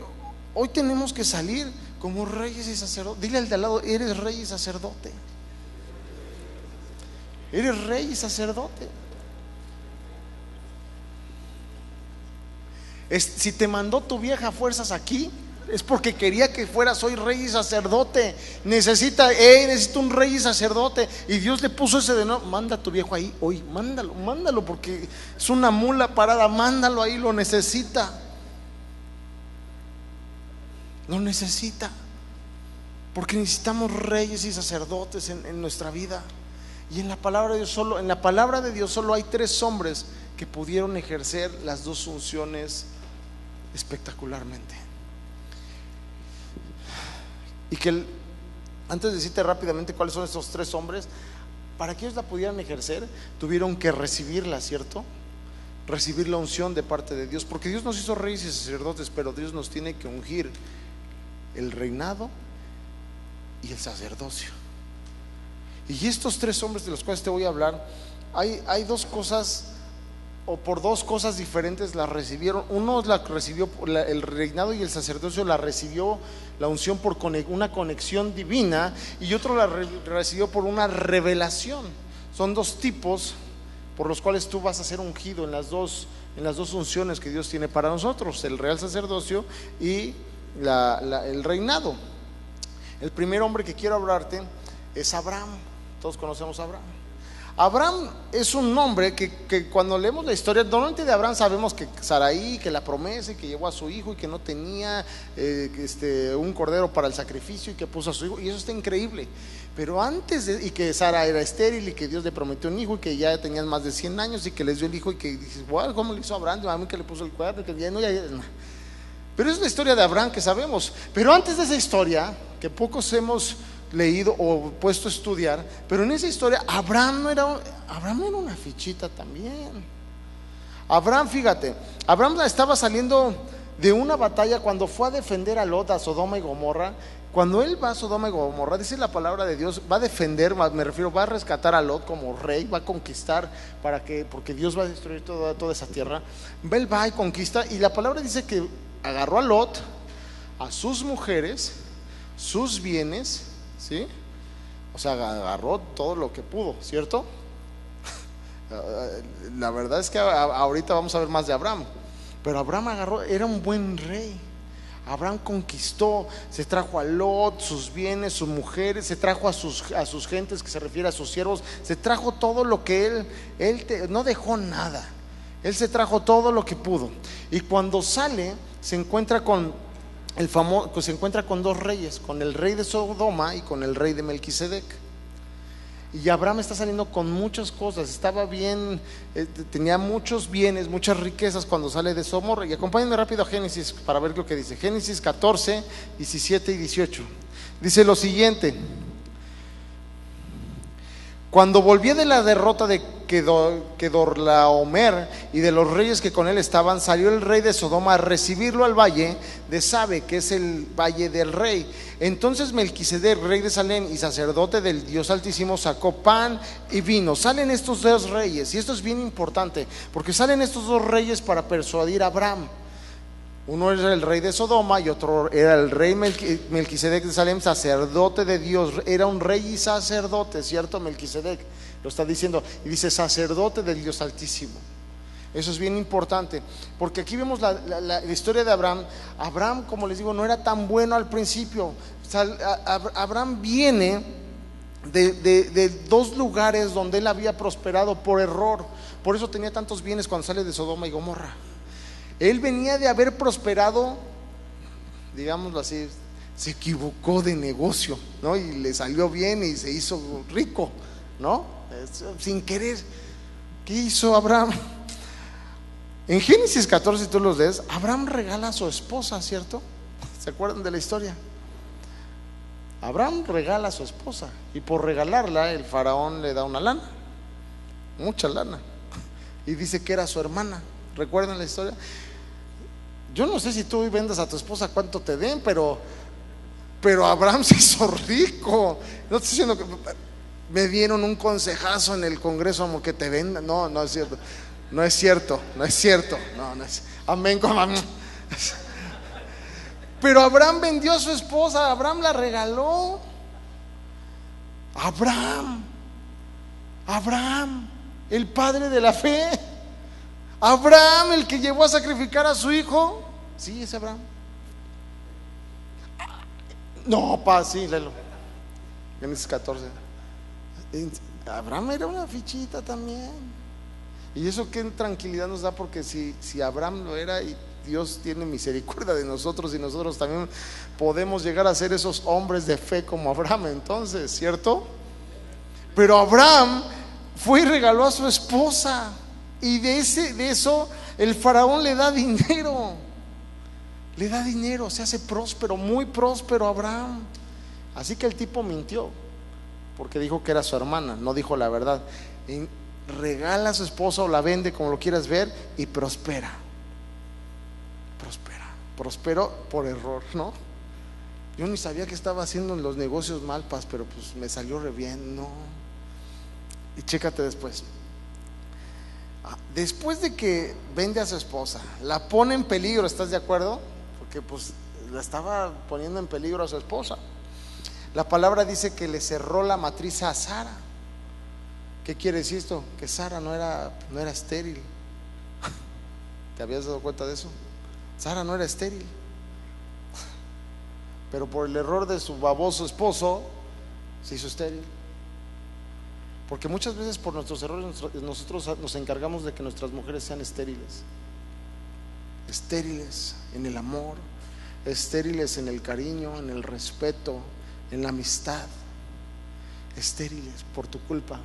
Hoy tenemos que salir como reyes y sacerdotes. Dile al de al lado: eres rey y sacerdote. Eres rey y sacerdote. Si te mandó tu vieja a fuerzas aquí, es porque quería que fueras hoy rey y sacerdote. Necesita un rey y sacerdote. Y Dios le puso ese de no, manda a tu viejo ahí hoy, mándalo, porque es una mula parada, mándalo ahí, lo necesita. Lo necesita. Porque necesitamos reyes y sacerdotes en nuestra vida. Y en la palabra de Dios solo hay 3 hombres que pudieron ejercer las 2 funciones espectacularmente. Y que antes de decirte rápidamente cuáles son estos 3 hombres, para que ellos la pudieran ejercer, tuvieron que recibirla, ¿cierto? Recibir la unción de parte de Dios, porque Dios nos hizo reyes y sacerdotes, pero Dios nos tiene que ungir el reinado y el sacerdocio. Y estos 3 hombres de los cuales te voy a hablar, hay 2 cosas, o por 2 cosas diferentes las recibieron. Uno la recibió, el reinado y el sacerdocio la recibió la unción por una conexión divina, y otro la recibió por una revelación. Son 2 tipos por los cuales tú vas a ser ungido en las dos unciones que Dios tiene para nosotros: el real sacerdocio y el reinado. El primer hombre que quiero hablarte es Abraham. Todos conocemos a Abraham. Abraham es un nombre que cuando leemos la historia, normalmente de Abraham sabemos que Sarai, que la promesa, y que llevó a su hijo, y que no tenía un cordero para el sacrificio, y que puso a su hijo, y eso está increíble. Pero y que Sara era estéril, y que Dios le prometió un hijo, y que ya tenían más de 100 años, y que les dio el hijo, y que dices, wow, ¿cómo le hizo Abraham? A mí que le puso el cuerno, que ya no. Pero es la historia de Abraham que sabemos. Pero antes de esa historia, que pocos hemos leído o puesto a estudiar, pero en esa historia Abraham era una fichita también. Fíjate, Abraham estaba saliendo de una batalla cuando fue a defender a Lot, a Sodoma y Gomorra. Cuando él va a Sodoma y Gomorra, dice la palabra de Dios, va a defender, va a rescatar a Lot como rey, va a conquistar, porque Dios va a destruir toda esa tierra. Él va y conquista, y la palabra dice que agarró a Lot, a sus mujeres, sus bienes, ¿sí? O sea, agarró todo lo que pudo, ¿cierto? La verdad es que ahorita vamos a ver más de Abraham. Pero Abraham era un buen rey. Abraham conquistó, se trajo a Lot, sus bienes, sus mujeres, se trajo a sus gentes, que se refiere a sus siervos, se trajo todo lo que él no dejó nada. Él se trajo todo lo que pudo. Y cuando sale, se encuentra con 2 reyes, con el rey de Sodoma y con el rey de Melquisedec. Y Abraham está saliendo con muchas cosas, estaba bien, tenía muchos bienes, muchas riquezas cuando sale de Sodoma. Y acompáñenme rápido a Génesis para ver lo que dice. Génesis 14, 17 y 18. Dice lo siguiente: cuando volvía de la derrota de Kedorlaomer y de los reyes que con él estaban, salió el rey de Sodoma a recibirlo al valle de Sabe, que es el valle del rey. Entonces Melquisedec, rey de Salem y sacerdote del Dios Altísimo, sacó pan y vino. Salen estos 2 reyes, y esto es bien importante, porque salen estos 2 reyes para persuadir a Abraham. Uno era el rey de Sodoma y otro era el rey Melquisedec de Salem, sacerdote de Dios. Era un rey y sacerdote, ¿cierto? Melquisedec lo está diciendo, y dice sacerdote del Dios Altísimo. Eso es bien importante, porque aquí vemos la historia de Abraham. Abraham, como les digo, no era tan bueno al principio. Abraham viene de 2 lugares donde él había prosperado por error. Por eso tenía tantos bienes cuando sale de Sodoma y Gomorra. Él venía de haber prosperado, digámoslo así, se equivocó de negocio, ¿no? Y le salió bien y se hizo rico, ¿no? Sin querer. ¿Qué hizo Abraham? En Génesis 14, tú los lees, Abraham regala a su esposa, ¿cierto? ¿Se acuerdan de la historia? Abraham regala a su esposa, y por regalarla el faraón le da una lana, mucha lana, y dice que era su hermana. ¿Recuerdan la historia? Yo no sé si tú vendas a tu esposa cuánto te den, pero Abraham se hizo rico. No estoy diciendo que me dieron un consejazo en el Congreso como que te vendan. No, no es cierto. No es cierto, no es cierto. No es. Amén, amén. Pero Abraham vendió a su esposa, Abraham la regaló. Abraham, el padre de la fe. Abraham, el que llevó a sacrificar a su hijo. Sí, es Abraham. No, sí, léelo. Génesis 14. Abraham era una fichita también. Y eso qué tranquilidad nos da, porque si Abraham lo era, y Dios tiene misericordia de nosotros, y nosotros también podemos llegar a ser esos hombres de fe como Abraham, entonces, ¿cierto? Pero Abraham fue y regaló a su esposa, y de eso el faraón le da dinero. Le da dinero, se hace próspero, muy próspero Abraham. Así que el tipo mintió, porque dijo que era su hermana, no dijo la verdad. Regala a su esposa o la vende, como lo quieras ver, y prospera. Prosperó por error, ¿no? Yo ni sabía que estaba haciendo en los negocios mal, pero pues me salió re bien, ¿no? Y chécate después. Después de que vende a su esposa, la pone en peligro, ¿estás de acuerdo? Porque pues la estaba poniendo en peligro a su esposa. La palabra dice que le cerró la matriz a Sara. ¿Qué quiere decir esto? Que Sara no era estéril. ¿Te habías dado cuenta de eso? Sara no era estéril, pero por el error de su baboso esposo se hizo estéril. Porque muchas veces por nuestros errores nosotros nos encargamos de que nuestras mujeres sean estériles. Estériles en el amor, estériles en el cariño, en el respeto, en la amistad. Estériles por tu culpa,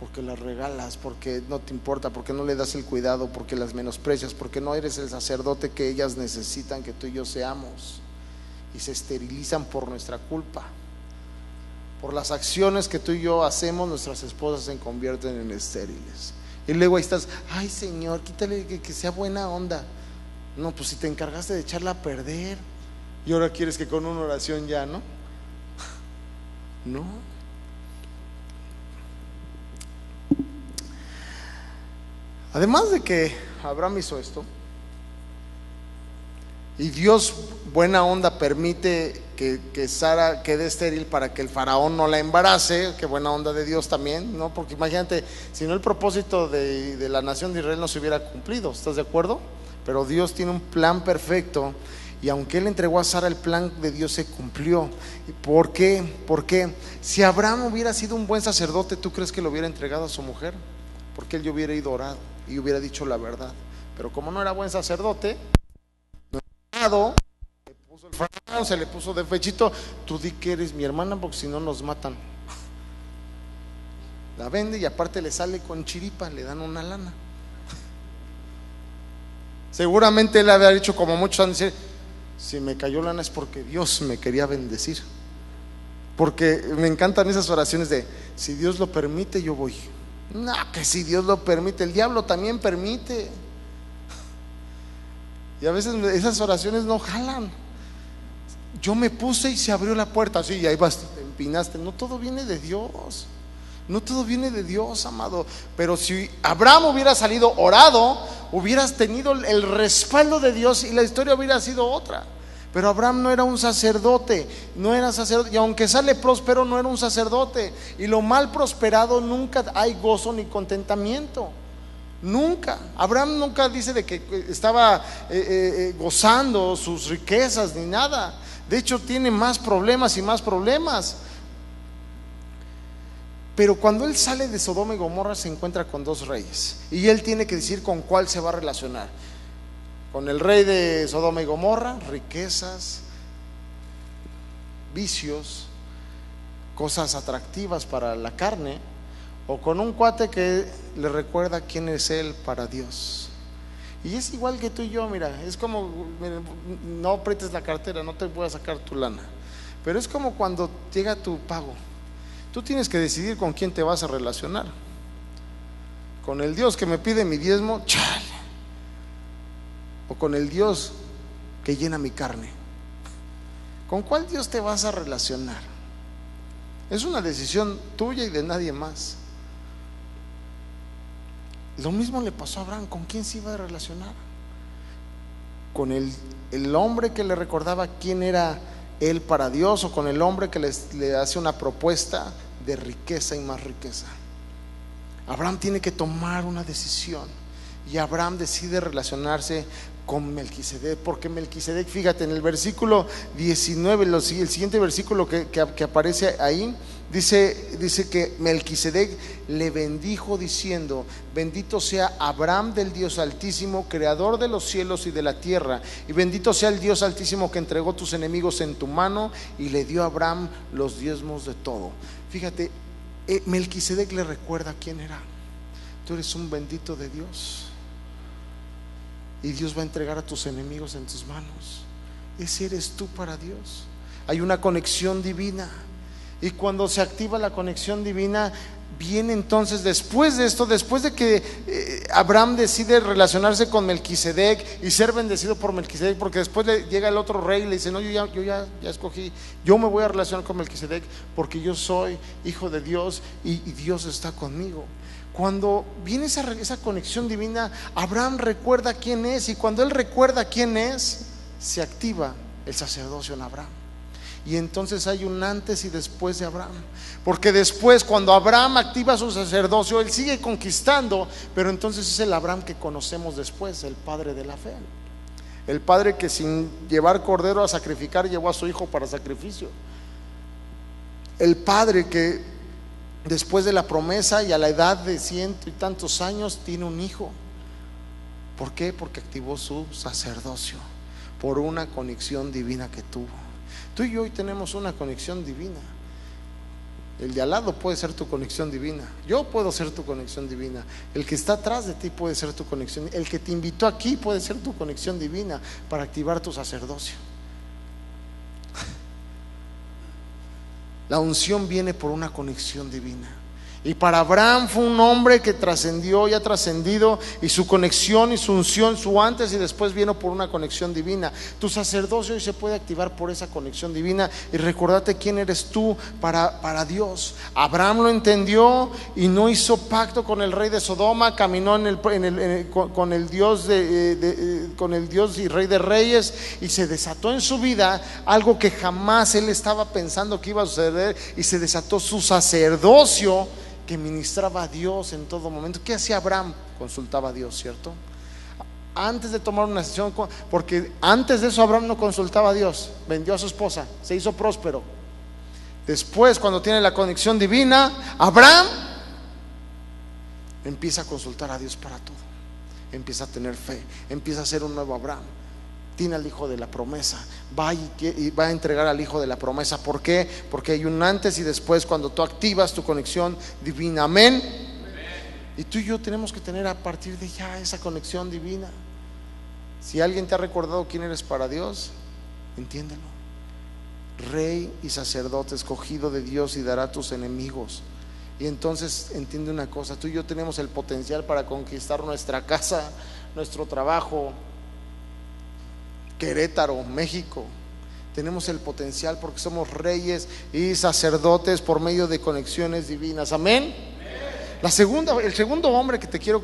porque las regalas, porque no te importa, porque no le das el cuidado, porque las menosprecias, porque no eres el sacerdote que ellas necesitan que tú y yo seamos, y se esterilizan por nuestra culpa. Por las acciones que tú y yo hacemos, nuestras esposas se convierten en estériles. Y luego ahí estás, ay Señor, quítale que sea buena onda. No, pues si te encargaste de echarla a perder, y ahora quieres que con una oración ya, ¿no? No. Además de que Abraham hizo esto, y Dios buena onda permite que Sara quede estéril para que el faraón no la embarace, que buena onda de Dios también, ¿no? Porque imagínate, si no el propósito de la nación de Israel no se hubiera cumplido, ¿estás de acuerdo? Pero Dios tiene un plan perfecto, y aunque Él entregó a Sara, el plan de Dios se cumplió. ¿Por qué? Porque si Abraham hubiera sido un buen sacerdote, ¿tú crees que lo hubiera entregado a su mujer? Porque él ya hubiera ido orado y hubiera dicho la verdad. Pero como no era buen sacerdote, no era orado, le puso el faraón, se le puso de fechito, tú di que eres mi hermana, porque si no nos matan. La vende y aparte le sale con chiripa, le dan una lana. Seguramente él había dicho, como muchos han dicho, si me cayó lana es porque Dios me quería bendecir. Porque me encantan esas oraciones de, si Dios lo permite, yo voy. No, que si Dios lo permite, el diablo también permite. Y a veces esas oraciones no jalan. Yo me puse y se abrió la puerta, así, y ahí vas, te empinaste. No todo viene de Dios. No todo viene de Dios, amado. Pero si Abraham hubiera salido orado, hubieras tenido el respaldo de Dios y la historia hubiera sido otra. Pero Abraham no era un sacerdote, no era sacerdote, y aunque sale próspero, no era un sacerdote. Y lo mal prosperado nunca hay gozo ni contentamiento. Nunca. Abraham nunca dice de que estaba gozando sus riquezas ni nada. De hecho, tiene más problemas y más problemas. Pero cuando él sale de Sodoma y Gomorra, se encuentra con dos reyes, y él tiene que decir con cuál se va a relacionar. Con el rey de Sodoma y Gomorra, riquezas, vicios, cosas atractivas para la carne, o con un cuate que le recuerda quién es él para Dios. Y es igual que tú y yo, mira, es como, no aprietes la cartera, no te voy a sacar tu lana, pero es como cuando llega tu pago. Tú tienes que decidir con quién te vas a relacionar. Con el Dios que me pide mi diezmo, chale, o con el Dios que llena mi carne. ¿Con cuál Dios te vas a relacionar? Es una decisión tuya y de nadie más. Lo mismo le pasó a Abraham. ¿Con quién se iba a relacionar? Con el hombre que le recordaba quién era él para Dios, o con el hombre que le hace una propuesta de riqueza y más riqueza. Abraham tiene que tomar una decisión. y Abraham decide relacionarse con Melquisedec, porque Melquisedec, fíjate, en el versículo 19, el siguiente versículo que aparece ahí, dice que Melquisedec le bendijo diciendo: bendito sea Abraham del Dios Altísimo, creador de los cielos y de la tierra, y bendito sea el Dios Altísimo que entregó tus enemigos en tu mano y le dio a Abraham los diezmos de todo. Fíjate, Melquisedec le recuerda quién era. Tú eres un bendito de Dios, y Dios va a entregar a tus enemigos en tus manos. Ese eres tú para Dios. Hay una conexión divina, y cuando se activa la conexión divina, viene entonces después de esto, después de que Abraham decide relacionarse con Melquisedec y ser bendecido por Melquisedec, porque después llega el otro rey y le dice: no, yo ya escogí, yo me voy a relacionar con Melquisedec porque yo soy hijo de Dios y Dios está conmigo. Cuando viene esa conexión divina, Abraham recuerda quién es, y cuando él recuerda quién es, se activa el sacerdocio en Abraham. Y entonces hay un antes y después de Abraham, porque después, cuando Abraham activa su sacerdocio, él sigue conquistando, pero entonces es el Abraham que conocemos después, el padre de la fe, el padre que sin llevar cordero a sacrificar llevó a su hijo para sacrificio, el padre que después de la promesa y a la edad de 100 y tantos años tiene un hijo. ¿Por qué? Porque activó su sacerdocio por una conexión divina que tuvo. Tú y yo hoy tenemos una conexión divina. El de al lado puede ser tu conexión divina, yo puedo ser tu conexión divina, el que está atrás de ti puede ser tu conexión, el que te invitó aquí puede ser tu conexión divina para activar tu sacerdocio. La unción viene por una conexión divina. Y para Abraham fue un hombre que trascendió y ha trascendido, y su conexión y su unción, su antes y después, vino por una conexión divina. Tu sacerdocio hoy se puede activar por esa conexión divina. Y recordate quién eres tú para Dios. Abraham lo entendió y no hizo pacto con el rey de Sodoma, caminó con el Dios con el Dios y Rey de Reyes, y se desató en su vida algo que jamás él estaba pensando que iba a suceder, y se desató su sacerdocio, que ministraba a Dios en todo momento. ¿Qué hacía Abraham? Consultaba a Dios, ¿cierto? Antes de tomar una decisión, porque antes de eso Abraham no consultaba a Dios, vendió a su esposa, se hizo próspero. Después, cuando tiene la conexión divina, Abraham empieza a consultar a Dios para todo, empieza a tener fe, empieza a ser un nuevo Abraham. Tiene al hijo de la promesa, va y va a entregar al hijo de la promesa. ¿Por qué? Porque hay un antes y después cuando tú activas tu conexión divina. Amén. Y tú y yo tenemos que tener a partir de ya esa conexión divina. Si alguien te ha recordado quién eres para Dios, entiéndelo: rey y sacerdote escogido de Dios, y dará a tus enemigos. Y entonces entiende una cosa: tú y yo tenemos el potencial para conquistar nuestra casa, nuestro trabajo, Querétaro, México. Tenemos el potencial porque somos reyes y sacerdotes por medio de conexiones divinas. Amén. El segundo hombre que te quiero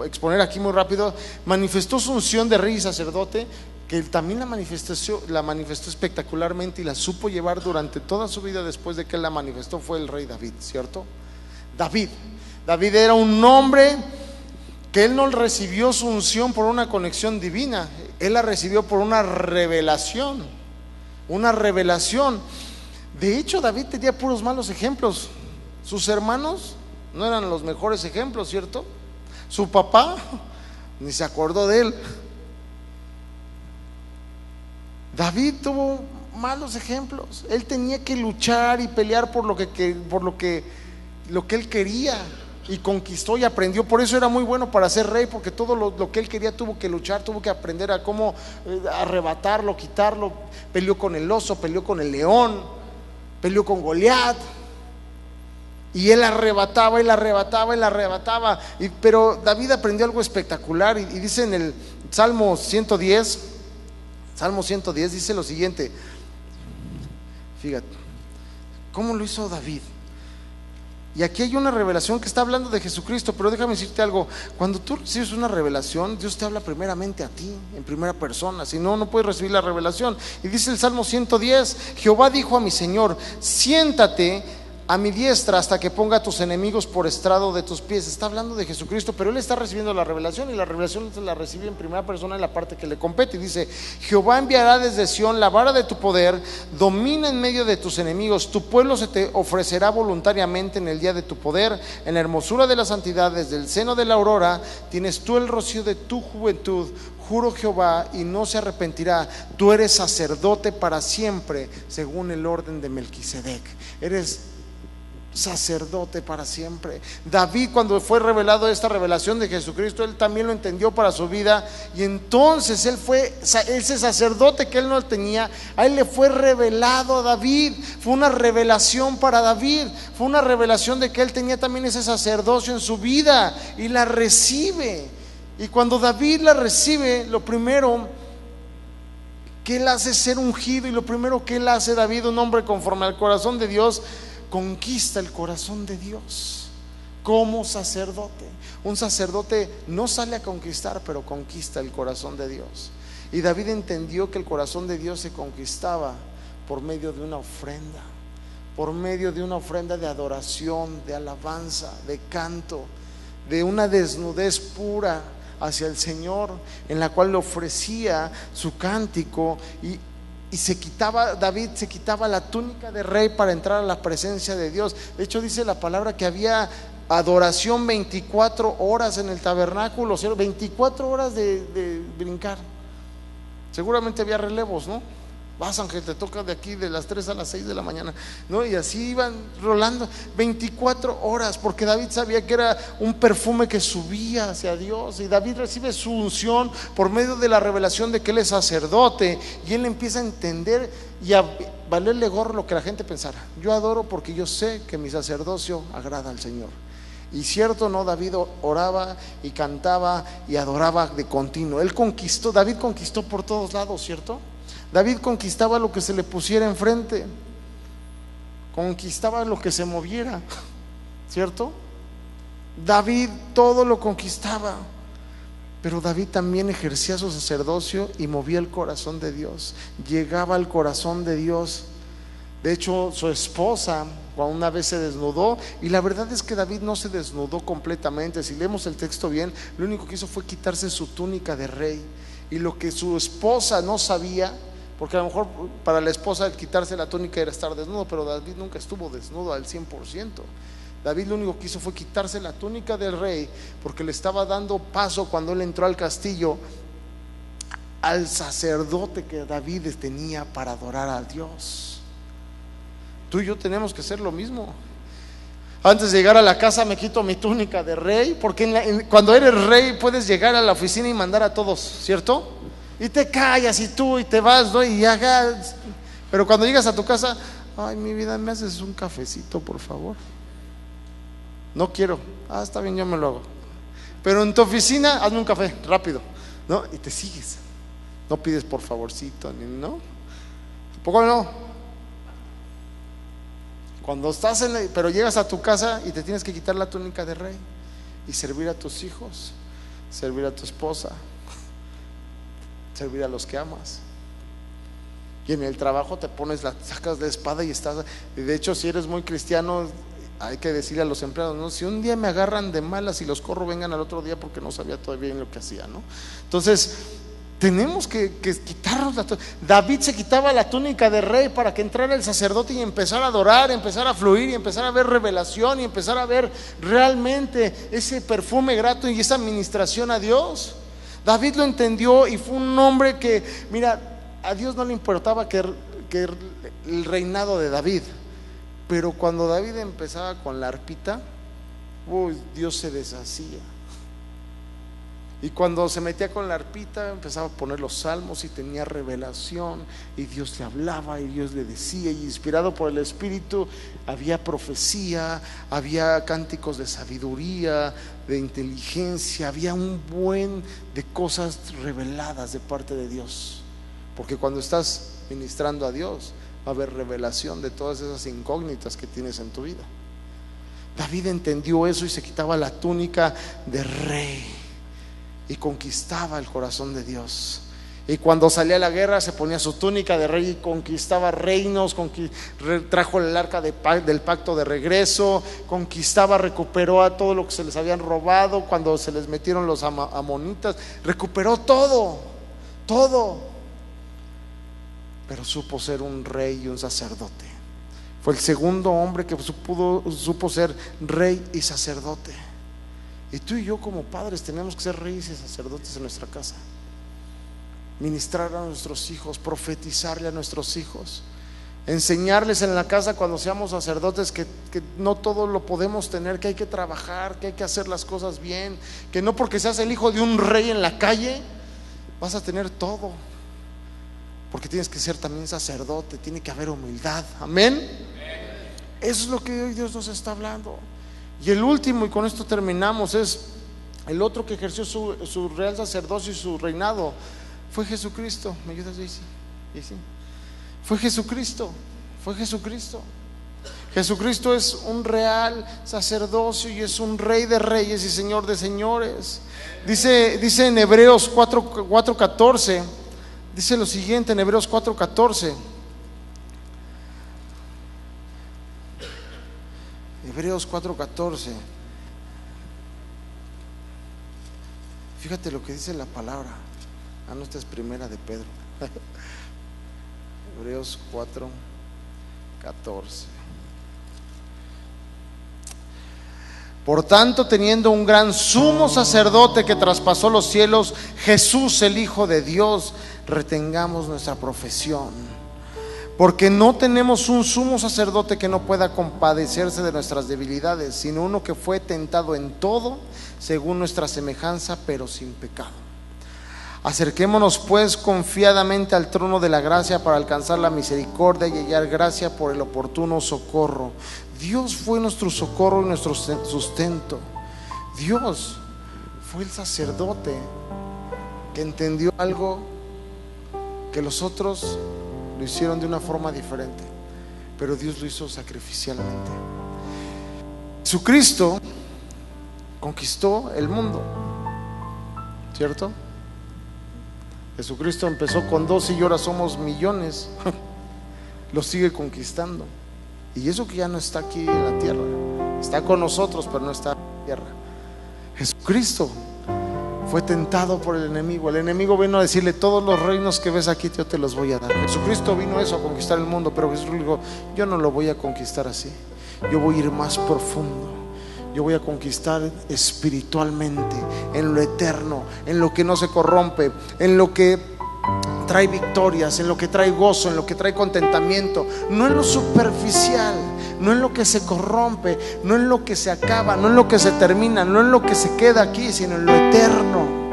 exponer aquí muy rápido, manifestó su unción de rey y sacerdote, que él también la manifestó espectacularmente y la supo llevar durante toda su vida. Después de que él la manifestó, fue el rey David, ¿cierto? David era un hombre que él no recibió su unción por una conexión divina, él la recibió por una revelación. De hecho, David tenía puros malos ejemplos. Sus hermanos no eran los mejores ejemplos, ¿cierto? Su papá ni se acordó de él. David tuvo malos ejemplos. Él tenía que luchar y pelear por lo que él quería, y conquistó y aprendió. Por eso era muy bueno para ser rey, porque todo lo que él quería tuvo que luchar, tuvo que aprender a cómo arrebatarlo, quitarlo. Peleó con el oso, peleó con el león, peleó con Goliat, y él arrebataba. Pero David aprendió algo espectacular, y dice en el Salmo 110 dice lo siguiente. Fíjate cómo lo hizo David. Y aquí hay una revelación que está hablando de Jesucristo, pero déjame decirte algo: cuando tú recibes una revelación, Dios te habla primeramente a ti, en primera persona, si no, no puedes recibir la revelación. Y dice el Salmo 110: Jehová dijo a mi Señor: siéntate a mi diestra hasta que ponga a tus enemigos por estrado de tus pies. Está hablando de Jesucristo, pero él está recibiendo la revelación, y la revelación se la recibe en primera persona en la parte que le compete. Y dice: Jehová enviará desde Sión la vara de tu poder, domina en medio de tus enemigos, tu pueblo se te ofrecerá voluntariamente en el día de tu poder, en la hermosura de la santidad, desde el seno de la aurora tienes tú el rocío de tu juventud. Juro Jehová, y no se arrepentirá, tú eres sacerdote para siempre, según el orden de Melquisedec. Eres sacerdote para siempre. David, cuando fue revelado esta revelación de Jesucristo, él también lo entendió para su vida, y entonces él fue ese sacerdote que él no tenía, a él le fue revelado a David. Fue una revelación para David, fue una revelación de que él tenía también ese sacerdocio en su vida, y la recibe. Y cuando David la recibe, lo primero que él hace es ser ungido, y lo primero que él hace, David, un hombre conforme al corazón de Dios, conquista el corazón de Dios como sacerdote. Un sacerdote no sale a conquistar, pero conquista el corazón de Dios. Y David entendió que el corazón de Dios se conquistaba por medio de una ofrenda, por medio de una ofrenda de adoración, de alabanza, de canto, de una desnudez pura hacia el Señor, en la cual le ofrecía su cántico, y David se quitaba la túnica de rey para entrar a la presencia de Dios. De hecho, dice la palabra que había adoración 24 horas en el tabernáculo, 24 horas de brincar. Seguramente había relevos, ¿no? Vas, Ángel, te toca de aquí de las 3 a las 6 de la mañana, ¿no? Y así iban rolando 24 horas, porque David sabía que era un perfume que subía hacia Dios. Y David recibe su unción por medio de la revelación de que él es sacerdote, y él empieza a entender y a valerle gorro lo que la gente pensara. Yo adoro porque yo sé que mi sacerdocio agrada al Señor. Y cierto, no, David oraba y cantaba y adoraba de continuo. David conquistó por todos lados, ¿cierto? David conquistaba lo que se le pusiera enfrente, conquistaba lo que se moviera, ¿cierto? David todo lo conquistaba, pero David también ejercía su sacerdocio y movía el corazón de Dios, llegaba al corazón de Dios. De hecho, su esposa una vez se desnudó, y la verdad es que David no se desnudó completamente. Si leemos el texto bien, lo único que hizo fue quitarse su túnica de rey, y lo que su esposa no sabía, porque a lo mejor para la esposa el quitarse la túnica era estar desnudo, pero David nunca estuvo desnudo al 100%. David lo único que hizo fue quitarse la túnica del rey, porque le estaba dando paso, cuando él entró al castillo, al sacerdote que David tenía para adorar a Dios. Tú y yo tenemos que hacer lo mismo. Antes de llegar a la casa me quito mi túnica de rey, porque cuando eres rey puedes llegar a la oficina y mandar a todos, ¿cierto? Y te callas y tú y te vas, ¿no? Y hagas. Pero cuando llegas a tu casa, ay, mi vida, ¿me haces un cafecito, por favor? No quiero. Está bien, yo me lo hago. Pero en tu oficina, hazme un café, rápido, ¿no? Y te sigues. No pides por favorcito, ¿no? ¿Tampoco no? Cuando estás pero llegas a tu casa y te tienes que quitar la túnica de rey y servir a tus hijos, servir a tu esposa, servir a los que amas. Y en el trabajo te sacas la espada y estás. Y de hecho, si eres muy cristiano, hay que decirle a los empleados, ¿no? Si un día me agarran de malas y los corro, vengan al otro día, porque no sabía todavía bien lo que hacía, ¿no? Entonces tenemos que quitarnos David se quitaba la túnica de rey para que entrara el sacerdote y empezara a adorar, empezar a fluir, y empezar a ver revelación, y empezar a ver realmente ese perfume grato y esa administración a Dios. David lo entendió, y fue un hombre que, mira, a Dios no le importaba que el reinado de David, pero cuando David empezaba con la arpita, Dios se deshacía. Y cuando se metía con la arpita, empezaba a poner los salmos y tenía revelación, y Dios le hablaba y Dios le decía, y inspirado por el Espíritu había profecía, había cánticos de sabiduría, de inteligencia, había un buen de cosas reveladas de parte de Dios. Porque cuando estás ministrando a Dios, va a haber revelación de todas esas incógnitas que tienes en tu vida. David entendió eso y se quitaba la túnica de rey y conquistaba el corazón de Dios. Y cuando salía a la guerra se ponía su túnica de rey y conquistaba reinos, trajo el arca del pacto de regreso, conquistaba, recuperó a todo lo que se les habían robado cuando se les metieron los amonitas, recuperó todo, todo. Pero supo ser un rey y un sacerdote. Fue el segundo hombre que supo ser rey y sacerdote. Y tú y yo como padres tenemos que ser reyes y sacerdotes en nuestra casa. Ministrar a nuestros hijos, profetizarle a nuestros hijos, enseñarles en la casa cuando seamos sacerdotes que no todo lo podemos tener, que hay que trabajar, que hay que hacer las cosas bien, que no porque seas el hijo de un rey en la calle vas a tener todo, porque tienes que ser también sacerdote, tiene que haber humildad. Amén. Eso es lo que hoy Dios nos está hablando. Y el último, y con esto terminamos, es el otro que ejerció su real sacerdocio y su reinado. Fue Jesucristo. ¿Me ayudas, Daisy? Fue Jesucristo. Fue Jesucristo. Jesucristo es un real sacerdocio y es un rey de reyes y señor de señores. Dice en Hebreos 4:14, dice lo siguiente en Hebreos 4:14. Hebreos 4:14. Fíjate lo que dice la palabra. No, esta es primera de Pedro. Hebreos 4:14. Por tanto, teniendo un gran sumo sacerdote que traspasó los cielos, Jesús el Hijo de Dios, retengamos nuestra profesión, porque no tenemos un sumo sacerdote que no pueda compadecerse de nuestras debilidades, sino uno que fue tentado en todo según nuestra semejanza, pero sin pecado. Acerquémonos pues confiadamente al trono de la gracia para alcanzar la misericordia y hallar gracia por el oportuno socorro. Dios fue nuestro socorro y nuestro sustento. Dios fue el sacerdote que entendió algo que los otros lo hicieron de una forma diferente, pero Dios lo hizo sacrificialmente. Jesucristo conquistó el mundo, ¿cierto? Jesucristo empezó con 2 y ahora somos millones. Lo sigue conquistando. Y eso que ya no está aquí en la tierra, está con nosotros, pero no está en la tierra. Jesucristo fue tentado por el enemigo. El enemigo vino a decirle: todos los reinos que ves aquí yo te los voy a dar. Jesucristo vino eso, a conquistar el mundo, pero Jesús le dijo: yo no lo voy a conquistar así, yo voy a ir más profundo. Yo voy a conquistar espiritualmente, en lo eterno, en lo que no se corrompe, en lo que trae victorias, en lo que trae gozo, en lo que trae contentamiento. No en lo superficial, no en lo que se corrompe, no en lo que se acaba, no en lo que se termina, no en lo que se queda aquí, sino en lo eterno.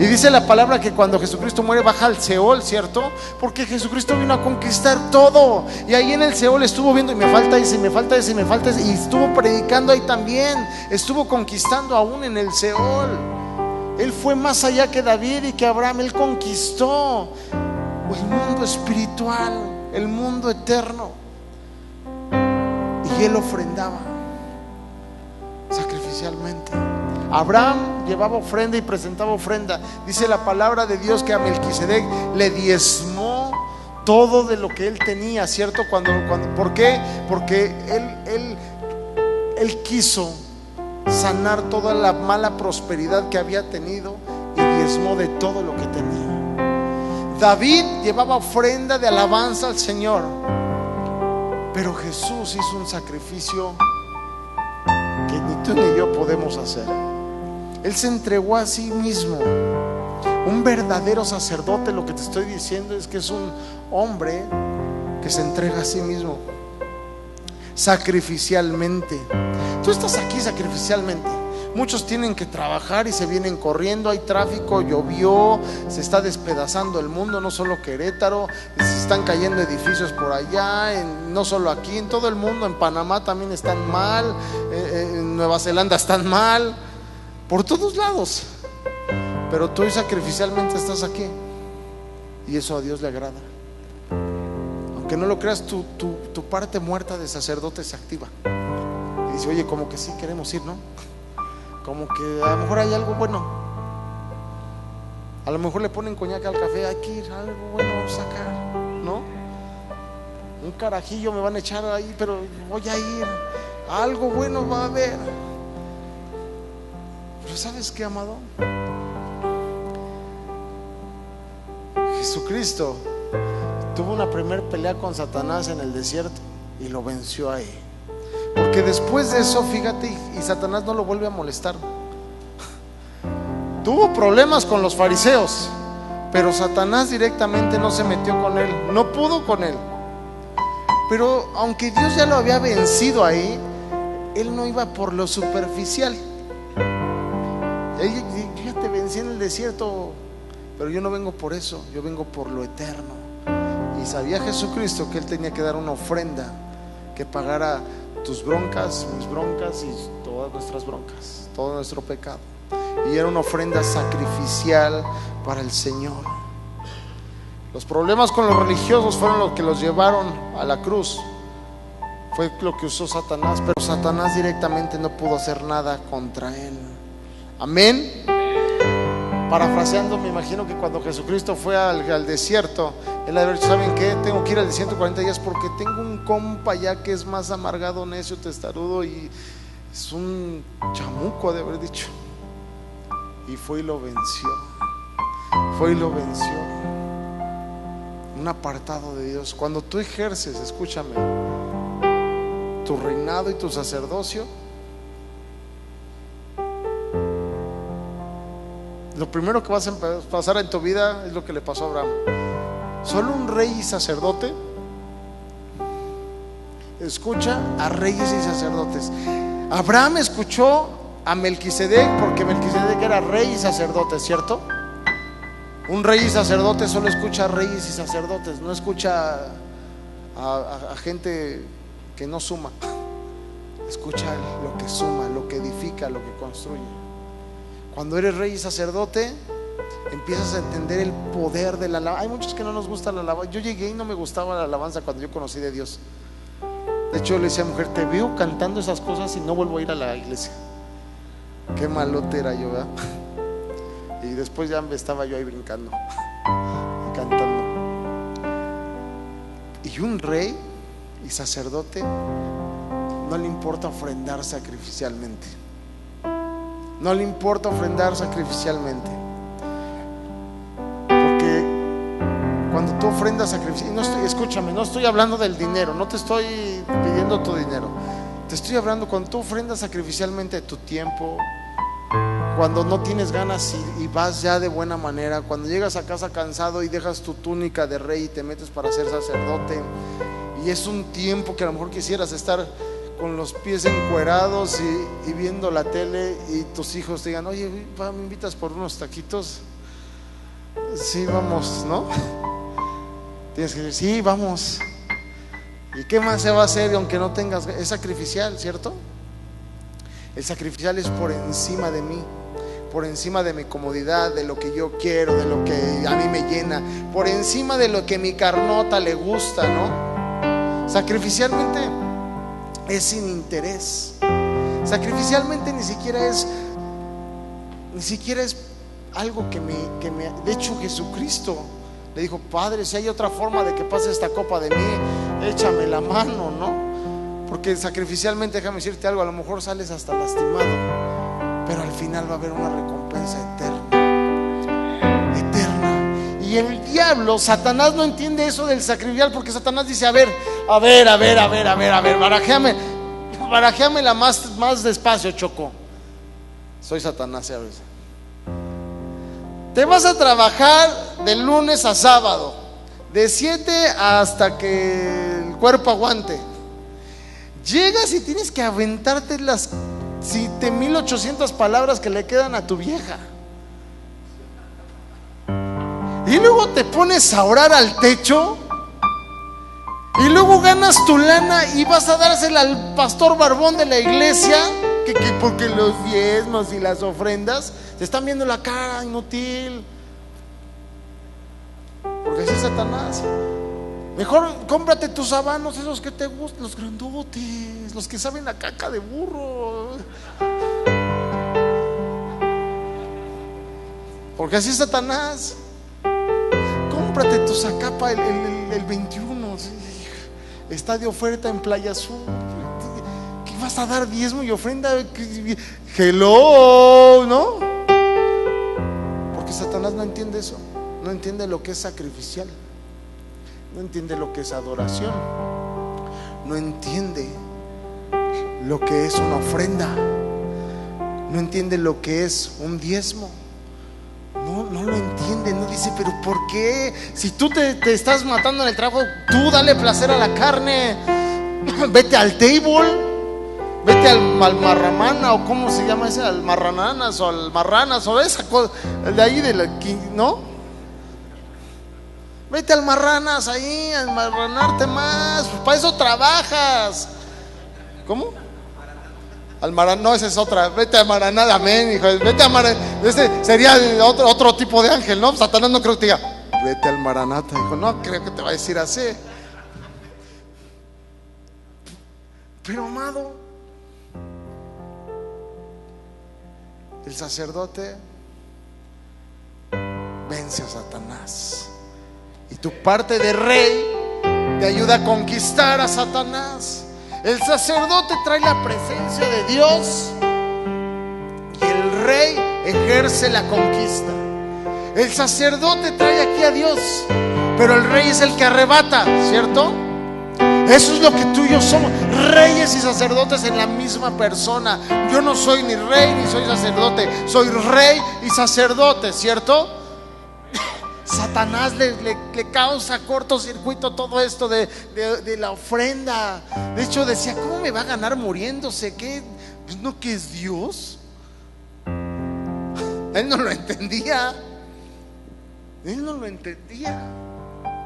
Y dice la palabra que cuando Jesucristo muere baja al Seol, ¿cierto? Porque Jesucristo vino a conquistar todo. Y ahí en el Seol estuvo viendo: y me falta ese, y me falta ese, y me falta ese. Y estuvo predicando ahí también. Estuvo conquistando aún en el Seol. Él fue más allá que David y que Abraham. Él conquistó el mundo espiritual, el mundo eterno. Y él ofrendaba sacrificialmente. Abraham llevaba ofrenda y presentaba ofrenda. Dice la palabra de Dios que a Melquisedec le diezmó todo de lo que él tenía, ¿cierto? ¿Por qué? Porque él quiso sanar toda la mala prosperidad que había tenido y diezmó de todo lo que tenía. David llevaba ofrenda de alabanza al Señor, pero Jesús hizo un sacrificio que ni tú ni yo podemos hacer. Él se entregó a sí mismo. Un verdadero sacerdote, lo que te estoy diciendo es que es un hombre que se entrega a sí mismo sacrificialmente. Tú estás aquí sacrificialmente. Muchos tienen que trabajar y se vienen corriendo. Hay tráfico, llovió, se está despedazando el mundo, no solo Querétaro, se están cayendo edificios por allá, no solo aquí, en todo el mundo. En Panamá también están mal, en Nueva Zelanda están mal, por todos lados. Pero tú sacrificialmente estás aquí, y eso a Dios le agrada. Aunque no lo creas, tu parte muerta de sacerdote se activa y dice: oye, como que sí queremos ir, ¿no? Como que a lo mejor hay algo bueno. A lo mejor le ponen coñac al café, hay que ir, algo bueno vamos a sacar, ¿no? Un carajillo me van a echar ahí, pero voy a ir, algo bueno va a haber. Pero ¿sabes qué, amado? Jesucristo tuvo una primer pelea con Satanás en el desierto y lo venció ahí. Porque después de eso, fíjate, y Satanás no lo vuelve a molestar. Tuvo problemas con los fariseos, pero Satanás directamente no se metió con él, no pudo con él. Pero aunque Dios ya lo había vencido ahí, él no iba por lo superficial. Yo ya te vencí en el desierto, pero yo no vengo por eso, yo vengo por lo eterno. Y sabía Jesucristo que él tenía que dar una ofrenda que pagara tus broncas, mis broncas y todas nuestras broncas, todo nuestro pecado. Y era una ofrenda sacrificial para el Señor. Los problemas con los religiosos fueron los que los llevaron a la cruz. Fue lo que usó Satanás, pero Satanás directamente no pudo hacer nada contra él. Amén. Parafraseando, me imagino que cuando Jesucristo fue al desierto, él había dicho: ¿saben qué? Tengo que ir al desierto 40 días porque tengo un compa ya que es más amargado, necio, testarudo y es un chamuco, de haber dicho. Y fue y lo venció. Fue y lo venció. Un apartado de Dios. Cuando tú ejerces, escúchame, tu reinado y tu sacerdocio, lo primero que vas a pasar en tu vida es lo que le pasó a Abraham. Solo un rey y sacerdote escucha a reyes y sacerdotes. Abraham escuchó a Melquisedec porque Melquisedec era rey y sacerdote, ¿cierto? Un rey y sacerdote solo escucha a reyes y sacerdotes, no escucha a gente que no suma. Escucha lo que suma, lo que edifica, lo que construye. Cuando eres rey y sacerdote, empiezas a entender el poder de la alabanza. Hay muchos que no nos gusta la alabanza. Yo llegué y no me gustaba la alabanza cuando yo conocí de Dios. De hecho, yo le decía a mi mujer: te veo cantando esas cosas y no vuelvo a ir a la iglesia. Qué malote era yo, ¿verdad? Y después ya estaba yo ahí brincando y cantando. Y un rey y sacerdote no le importa ofrendar sacrificialmente. No le importa ofrendar sacrificialmente. Porque cuando tú ofrendas sacrificialmente, escúchame, no estoy hablando del dinero, no te estoy pidiendo tu dinero. Te estoy hablando cuando tú ofrendas sacrificialmente tu tiempo, cuando no tienes ganas y vas ya de buena manera, cuando llegas a casa cansado y dejas tu túnica de rey y te metes para ser sacerdote, y es un tiempo que a lo mejor quisieras estar con los pies encuerados y viendo la tele, y tus hijos te digan: oye, ¿me invitas por unos taquitos? Sí, vamos, ¿no? Tienes que decir: sí, vamos. ¿Y qué más se va a hacer aunque no tengas? Es sacrificial, ¿cierto? El sacrificial es por encima de mí, por encima de mi comodidad, de lo que yo quiero, de lo que a mí me llena, por encima de lo que mi carnota le gusta, ¿no? Sacrificialmente es sin interés. Sacrificialmente ni siquiera es algo que me. De hecho, Jesucristo le dijo: Padre, si hay otra forma de que pase esta copa de mí, échame la mano, ¿no? Porque sacrificialmente, déjame decirte algo, a lo mejor sales hasta lastimado, pero al final va a haber una recompensa eterna. Eterna. Y el diablo, Satanás, no entiende eso del sacrificial, porque Satanás dice: a ver, barajéamela más despacio, Choco. Soy Satanás, ¿sabes? Te vas a trabajar de lunes a sábado, de 7 hasta que el cuerpo aguante. Llegas y tienes que aventarte las 7,800 palabras que le quedan a tu vieja. Y luego te pones a orar al techo. Y luego ganas tu lana y vas a dársela al pastor barbón de la iglesia, porque los diezmos y las ofrendas te están viendo la cara, inútil. Porque así es Satanás. Mejor cómprate tus habanos, esos que te gustan, los grandotes, los que saben a caca de burro. Porque así es Satanás. Cómprate tu Zacapa el 21, ¿sí? Está de oferta en Playa Azul. ¿Qué vas a dar? Diezmo y ofrenda. Hello, ¿no? Porque Satanás no entiende eso. No entiende lo que es sacrificial. No entiende lo que es adoración. No entiende lo que es una ofrenda. No entiende lo que es un diezmo. No lo entiende. No dice, pero ¿por qué? Si tú te estás matando en el trabajo, tú dale placer a la carne. Vete al table. Vete al marramana, o cómo se llama ese, al marrananas o al marranas o esa cosa, el de ahí de la, ¿no? Vete al marranas ahí, a marranarte más, pues para eso trabajas. ¿Cómo? Al maran, no, esa es otra. Vete a Maraná, amén, hijo. Vete a Maraná. Este sería otro tipo de ángel, ¿no? Satanás no creo que te diga, vete al Maranata, hijo. No creo que te va a decir así. Pero amado, el sacerdote vence a Satanás. Y tu parte de rey te ayuda a conquistar a Satanás. El sacerdote trae la presencia de Dios y el rey ejerce la conquista. El sacerdote trae aquí a Dios, pero el rey es el que arrebata, ¿cierto? Eso es lo que tú y yo somos, reyes y sacerdotes en la misma persona. Yo no soy ni rey ni soy sacerdote, soy rey y sacerdote, ¿cierto? Satanás le causa cortocircuito todo esto de la ofrenda. De hecho decía, ¿cómo me va a ganar muriéndose? ¿Qué? Pues no, que es Dios. Él no lo entendía. Él no lo entendía.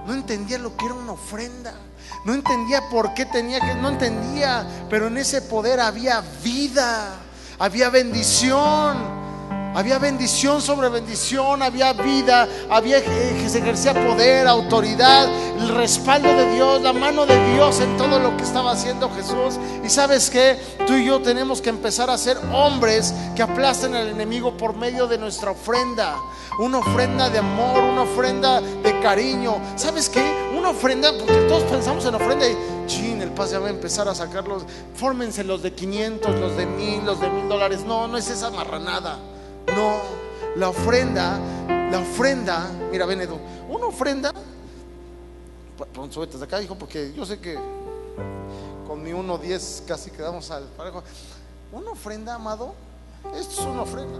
No entendía lo que era una ofrenda. No entendía por qué tenía que, no entendía. Pero en ese poder había vida, había bendición. Había bendición sobre bendición, había vida, se ejercía poder, autoridad, el respaldo de Dios, la mano de Dios en todo lo que estaba haciendo Jesús. Y sabes que tú y yo tenemos que empezar a ser hombres que aplasten al enemigo por medio de nuestra ofrenda. Una ofrenda de amor, una ofrenda de cariño. ¿Sabes qué? Una ofrenda, porque todos pensamos en ofrenda y chin, el paz ya va a empezar a sacarlos. Fórmense los de 500, los de 1000, los de $1000. No es esa marranada. No, la ofrenda, mira, ven Edu, una ofrenda, pon, súbete de acá, hijo, porque yo sé que con mi 1.10 casi quedamos al parejo. Una ofrenda, amado, esto es una ofrenda.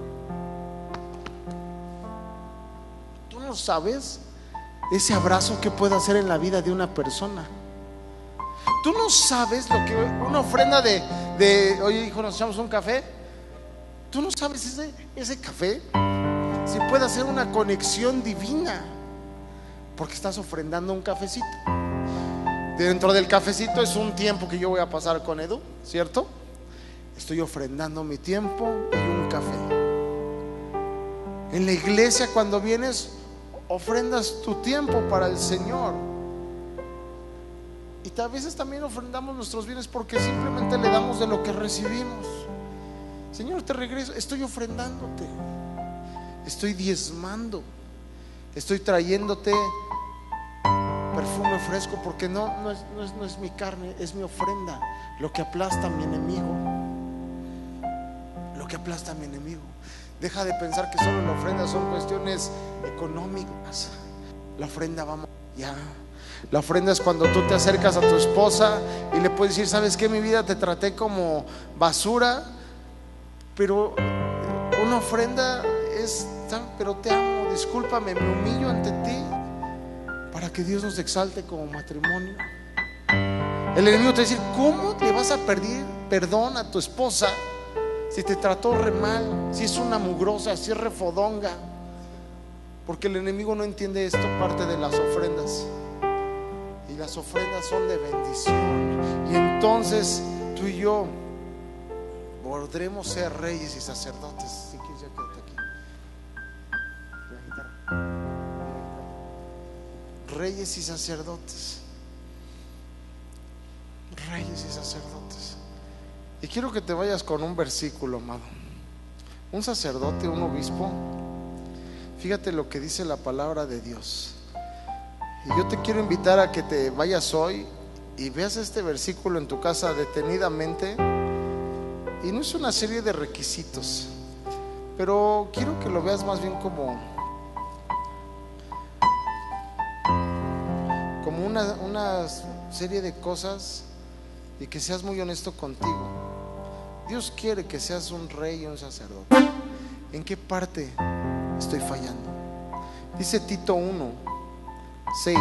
Tú no sabes ese abrazo que puede hacer en la vida de una persona. Tú no sabes lo que una ofrenda de oye, hijo, nos echamos un café. Tú no sabes ese café si puede hacer una conexión divina, porque estás ofrendando un cafecito. Dentro del cafecito es un tiempo que yo voy a pasar con Edu, ¿cierto? Estoy ofrendando mi tiempo y un café. En la iglesia, cuando vienes, ofrendas tu tiempo para el Señor. Y a veces también ofrendamos nuestros bienes porque simplemente le damos de lo que recibimos. Señor, te regreso, estoy ofrendándote, estoy diezmando, estoy trayéndote perfume fresco, porque no es mi carne, es mi ofrenda, lo que aplasta a mi enemigo. Lo que aplasta a mi enemigo. Deja de pensar que solo la ofrenda son cuestiones económicas. La ofrenda, vamos, ya. La ofrenda es cuando tú te acercas a tu esposa y le puedes decir, ¿sabes qué? Mi vida, te traté como basura, pero una ofrenda es, pero te amo, discúlpame, me humillo ante ti para que Dios nos exalte como matrimonio. El enemigo te va a decir, ¿cómo te vas a pedir perdón a tu esposa si te trató re mal, si es una mugrosa, si es refodonga? Porque el enemigo no entiende esto, parte de las ofrendas. Y las ofrendas son de bendición. Y entonces tú y yo podremos ser reyes y sacerdotes. Si quieres, ya quédate aquí. Reyes y sacerdotes. Reyes y sacerdotes. Y quiero que te vayas con un versículo, amado. Un sacerdote, un obispo. Fíjate lo que dice la palabra de Dios. Y yo te quiero invitar a que te vayas hoy y veas este versículo en tu casa detenidamente. Y no es una serie de requisitos, pero quiero que lo veas más bien como una serie de cosas, y que seas muy honesto contigo. Dios quiere que seas un rey y un sacerdote. ¿En qué parte estoy fallando? Dice Tito 1:6: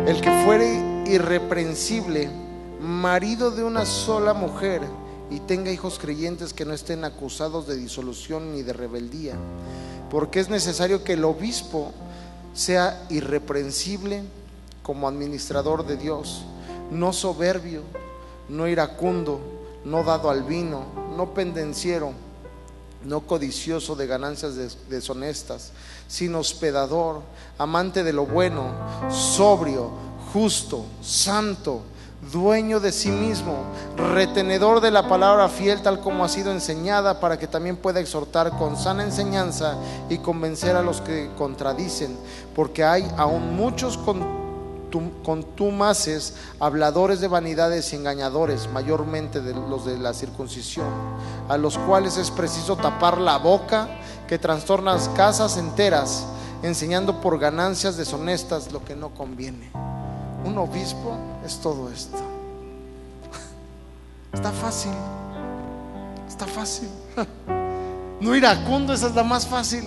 el que fuere irreprensible, marido de una sola mujer, y tenga hijos creyentes que no estén acusados de disolución ni de rebeldía, porque es necesario que el obispo sea irreprensible como administrador de Dios, no soberbio, no iracundo, no dado al vino, no pendenciero, no codicioso de ganancias deshonestas, sino hospedador, amante de lo bueno, sobrio, justo, santo, dueño de sí mismo, retenedor de la palabra fiel tal como ha sido enseñada, para que también pueda exhortar con sana enseñanza y convencer a los que contradicen, porque hay aún muchos contumaces, habladores de vanidades y engañadores, mayormente de los de la circuncisión, a los cuales es preciso tapar la boca, que trastornan casas enteras, enseñando por ganancias deshonestas lo que no conviene. Un obispo es todo esto. Está fácil. Está fácil. No iracundo, esa es la más fácil.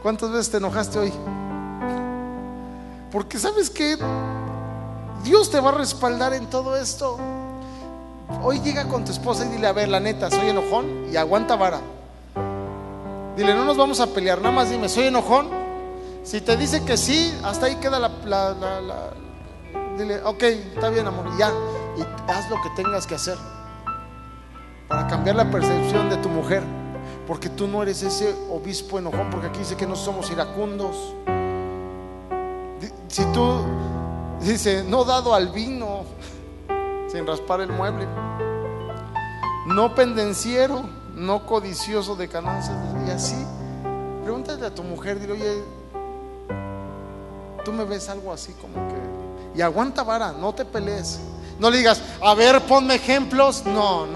¿Cuántas veces te enojaste hoy? Porque sabes que Dios te va a respaldar en todo esto. Hoy llega con tu esposa y dile: a ver, la neta, soy enojón, y aguanta vara. Dile: no nos vamos a pelear, nada más dime, ¿soy enojón? Si te dice que sí, hasta ahí queda dile: ok, está bien, amor, y ya. Y haz lo que tengas que hacer para cambiar la percepción de tu mujer, porque tú no eres ese obispo enojón, porque aquí dice que no somos iracundos. Si tú dice: no dado al vino, sin raspar el mueble, no pendenciero, no codicioso de ganancias, y así, pregúntale a tu mujer, dile: oye, tú me ves algo así como que... Y aguanta vara, no te pelees. No le digas: a ver, ponme ejemplos. No.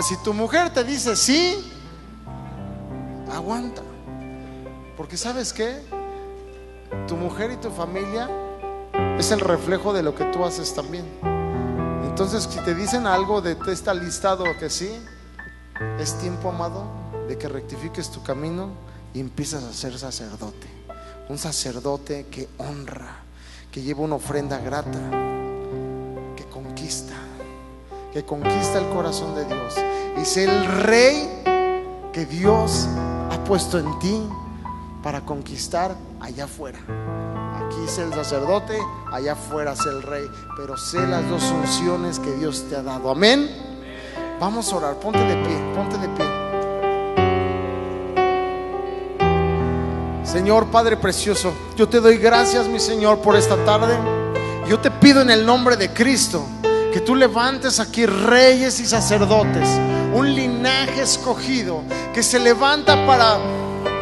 Si tu mujer te dice sí, aguanta. Porque ¿sabes qué? Tu mujer y tu familia es el reflejo de lo que tú haces también. Entonces, si te dicen algo de este listado que sí, es tiempo, amado, de que rectifiques tu camino y empiezas a ser sacerdote. Un sacerdote que honra, que lleva una ofrenda grata, que conquista el corazón de Dios, y sé el rey que Dios ha puesto en ti para conquistar allá afuera. Aquí sé el sacerdote, allá afuera sé el rey, pero sé las dos funciones que Dios te ha dado. Amén. Vamos a orar. Ponte de pie. Señor Padre precioso, yo te doy gracias, mi Señor, por esta tarde. Yo te pido en el nombre de Cristo que tú levantes aquí reyes y sacerdotes, un linaje escogido que se levanta para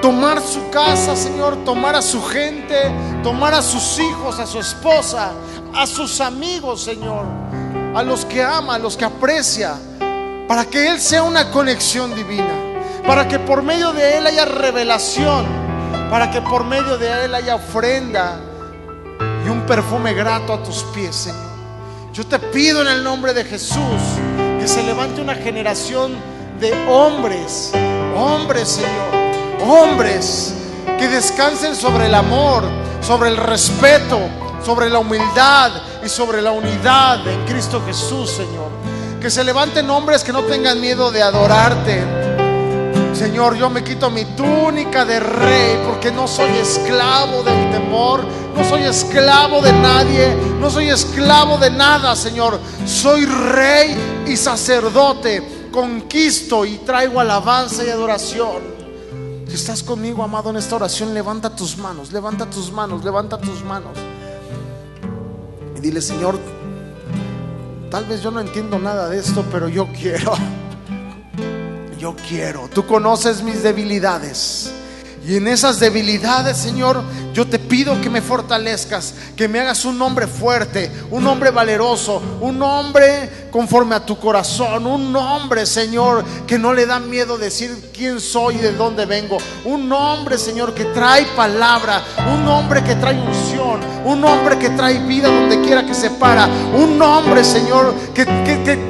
tomar su casa, Señor, tomar a su gente, tomar a sus hijos, a su esposa, a sus amigos, Señor, a los que ama, a los que aprecia, para que Él sea una conexión divina, para que por medio de Él haya revelación, para que por medio de Él haya ofrenda y un perfume grato a tus pies, Señor. Yo te pido en el nombre de Jesús que se levante una generación de hombres, Señor, hombres que descansen sobre el amor, sobre el respeto, sobre la humildad y sobre la unidad en Cristo Jesús, Señor. Que se levanten hombres que no tengan miedo de adorarte. Señor, yo me quito mi túnica de rey, porque no soy esclavo del temor, no soy esclavo de nadie, no soy esclavo de nada, Señor. Soy rey y sacerdote, conquisto y traigo alabanza y adoración. Si estás conmigo, amado, en esta oración, levanta tus manos, levanta tus manos, levanta tus manos y dile: Señor, tal vez yo no entiendo nada de esto, pero yo quiero. Yo quiero. Tú conoces mis debilidades. Y en esas debilidades, Señor, yo te pido que me fortalezcas, que me hagas un hombre fuerte, un hombre valeroso, un hombre conforme a tu corazón, un hombre, Señor, que no le da miedo decir quién soy y de dónde vengo, un hombre, Señor, que trae palabra, un hombre que trae unción, un hombre que trae vida donde quiera que se para, un hombre, Señor, que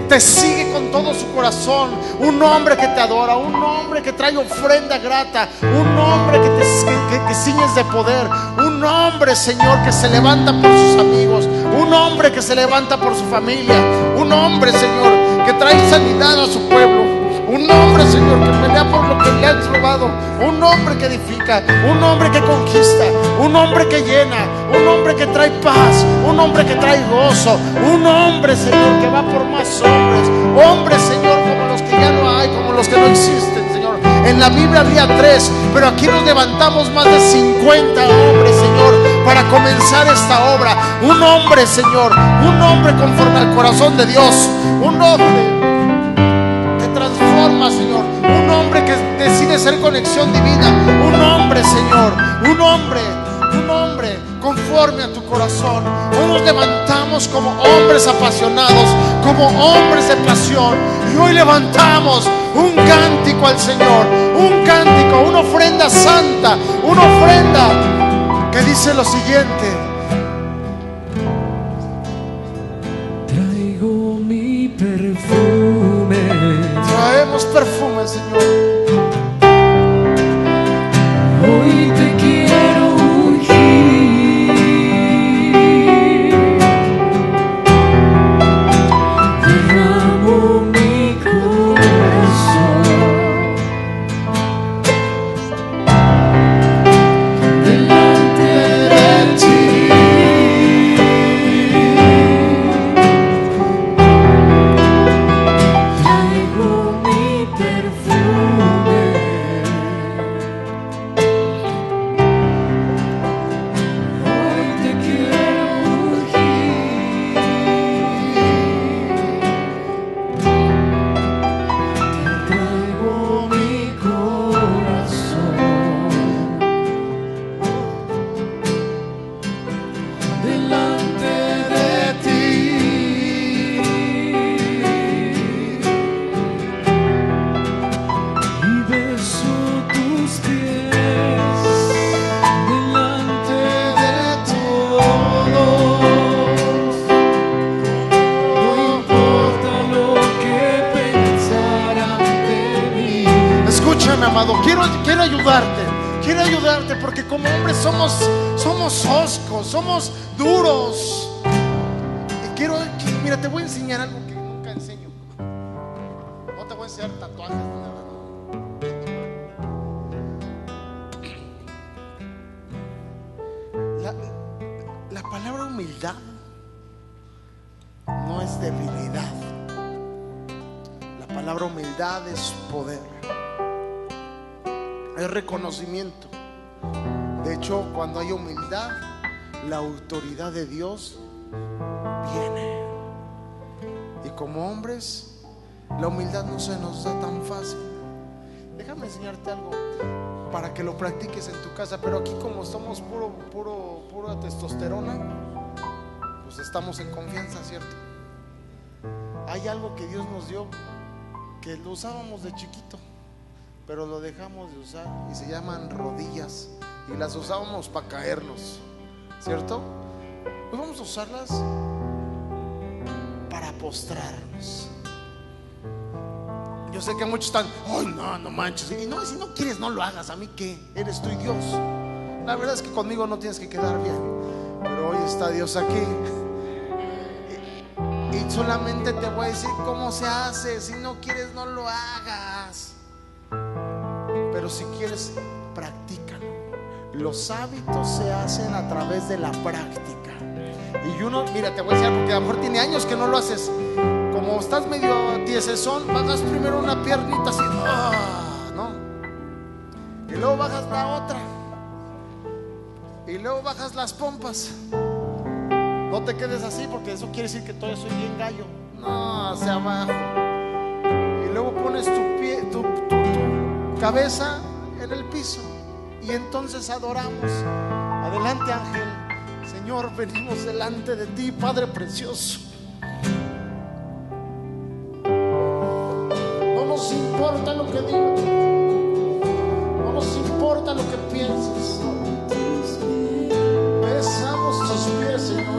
te sigue con todo su corazón, un hombre que te adora, un hombre que trae ofrenda grata, un hombre que ciñes de poder, un hombre, Señor, que se levanta por sus amigos, un hombre que se levanta por su familia, un hombre, Señor, que trae sanidad a su pueblo, un hombre, Señor, que pelea por lo que le han robado, un hombre que edifica, un hombre que conquista, un hombre que llena, un hombre que trae paz, un hombre que trae gozo, un hombre, Señor, que va por más hombres, hombres, Señor, como los que ya no hay, como los que no existen, Señor. En la Biblia había 3, pero aquí nos levantamos más de 50 hombres, Señor, para comenzar esta obra. Un hombre, Señor, un hombre conforme al corazón de Dios, un hombre que transforma, Señor, un hombre que decide ser conexión divina, un hombre, Señor, un hombre conforme a tu corazón. Hoy nos levantamos como hombres apasionados, como hombres de pasión, y hoy levantamos un cántico al Señor, un cántico, una ofrenda santa, una ofrenda que dice lo siguiente: traigo mi perfume. Traemos perfume, Señor. Hoy te quiero ungir. Derramo mi corazón delante de ti. Traigo mi perfume. Hoy te quiero ungir. Traigo mi corazón delante de ti y beso tus pies delante de todos. No importa lo que pensarán de mí. Escúchame, amado, quiero ayudarte porque como hombres somos hoscos, somos duros. Y mira, te voy a enseñar algo que nunca enseño. No te voy a enseñar tatuajes ni nada. La palabra humildad no es debilidad. La palabra humildad es poder, es reconocimiento. De hecho, cuando hay humildad, la autoridad de Dios viene. Y como hombres, la humildad no se nos da tan fácil. Déjame enseñarte algo para que lo practiques en tu casa. Pero aquí, como somos pura testosterona, pues estamos en confianza, ¿cierto? Hay algo que Dios nos dio que lo usábamos de chiquito, pero lo dejamos de usar, y se llaman rodillas, y las usábamos para caernos, ¿cierto? Pues vamos a usarlas para postrarnos. Yo sé que muchos están, ay, no manches, y no, si no quieres no lo hagas, a mí qué, eres tú y Dios. La verdad es que conmigo no tienes que quedar bien, pero hoy está Dios aquí. Y solamente te voy a decir cómo se hace. Si no quieres no lo hagas, pero si quieres, practícalo. Los hábitos se hacen a través de la práctica. Y uno, mira, te voy a decir, porque a lo mejor tiene años que no lo haces. Como estás medio tiesezón, bajas primero una piernita así, ¿no? Y luego bajas la otra, y luego bajas las pompas. No te quedes así, porque eso quiere decir que todavía soy bien gallo. no, hacia abajo. Y luego pones tu cabeza en el piso y entonces adoramos. Adelante, ángel. Señor, venimos delante de ti, Padre precioso. No nos importa lo que digas, no nos importa lo que pienses. Besamos tus pies, Señor.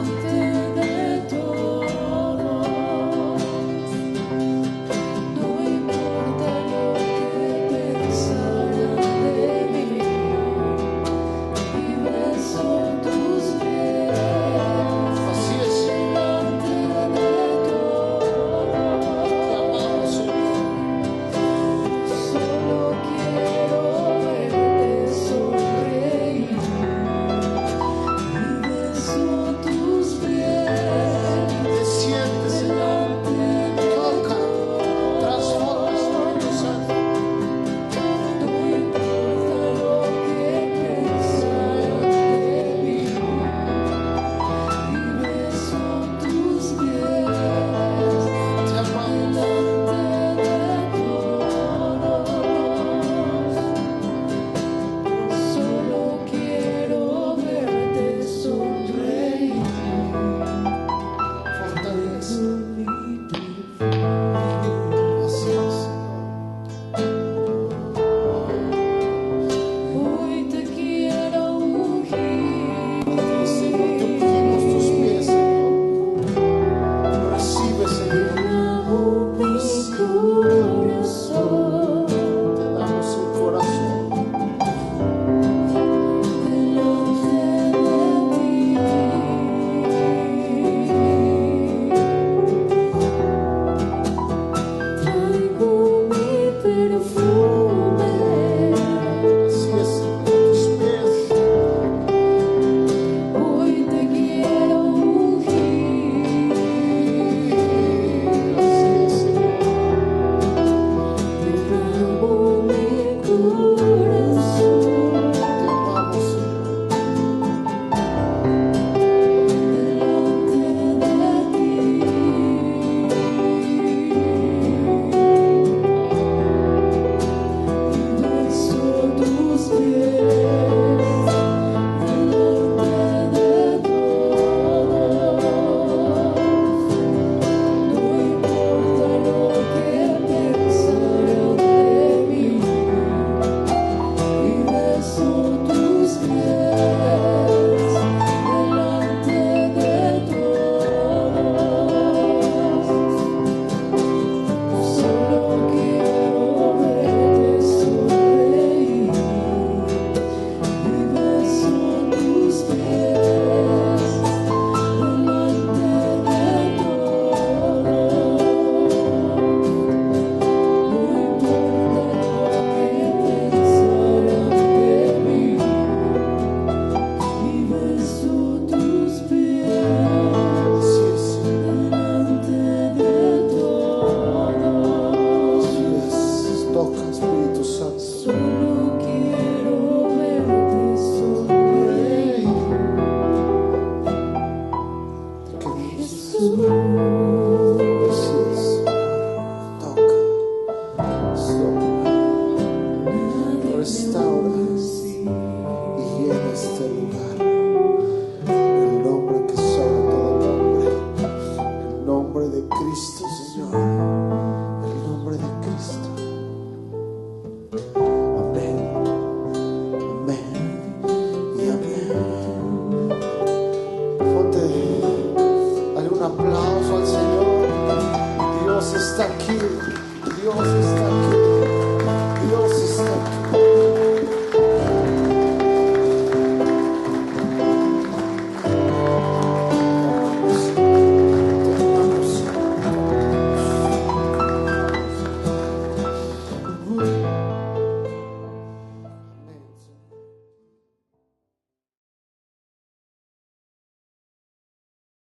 Jesús.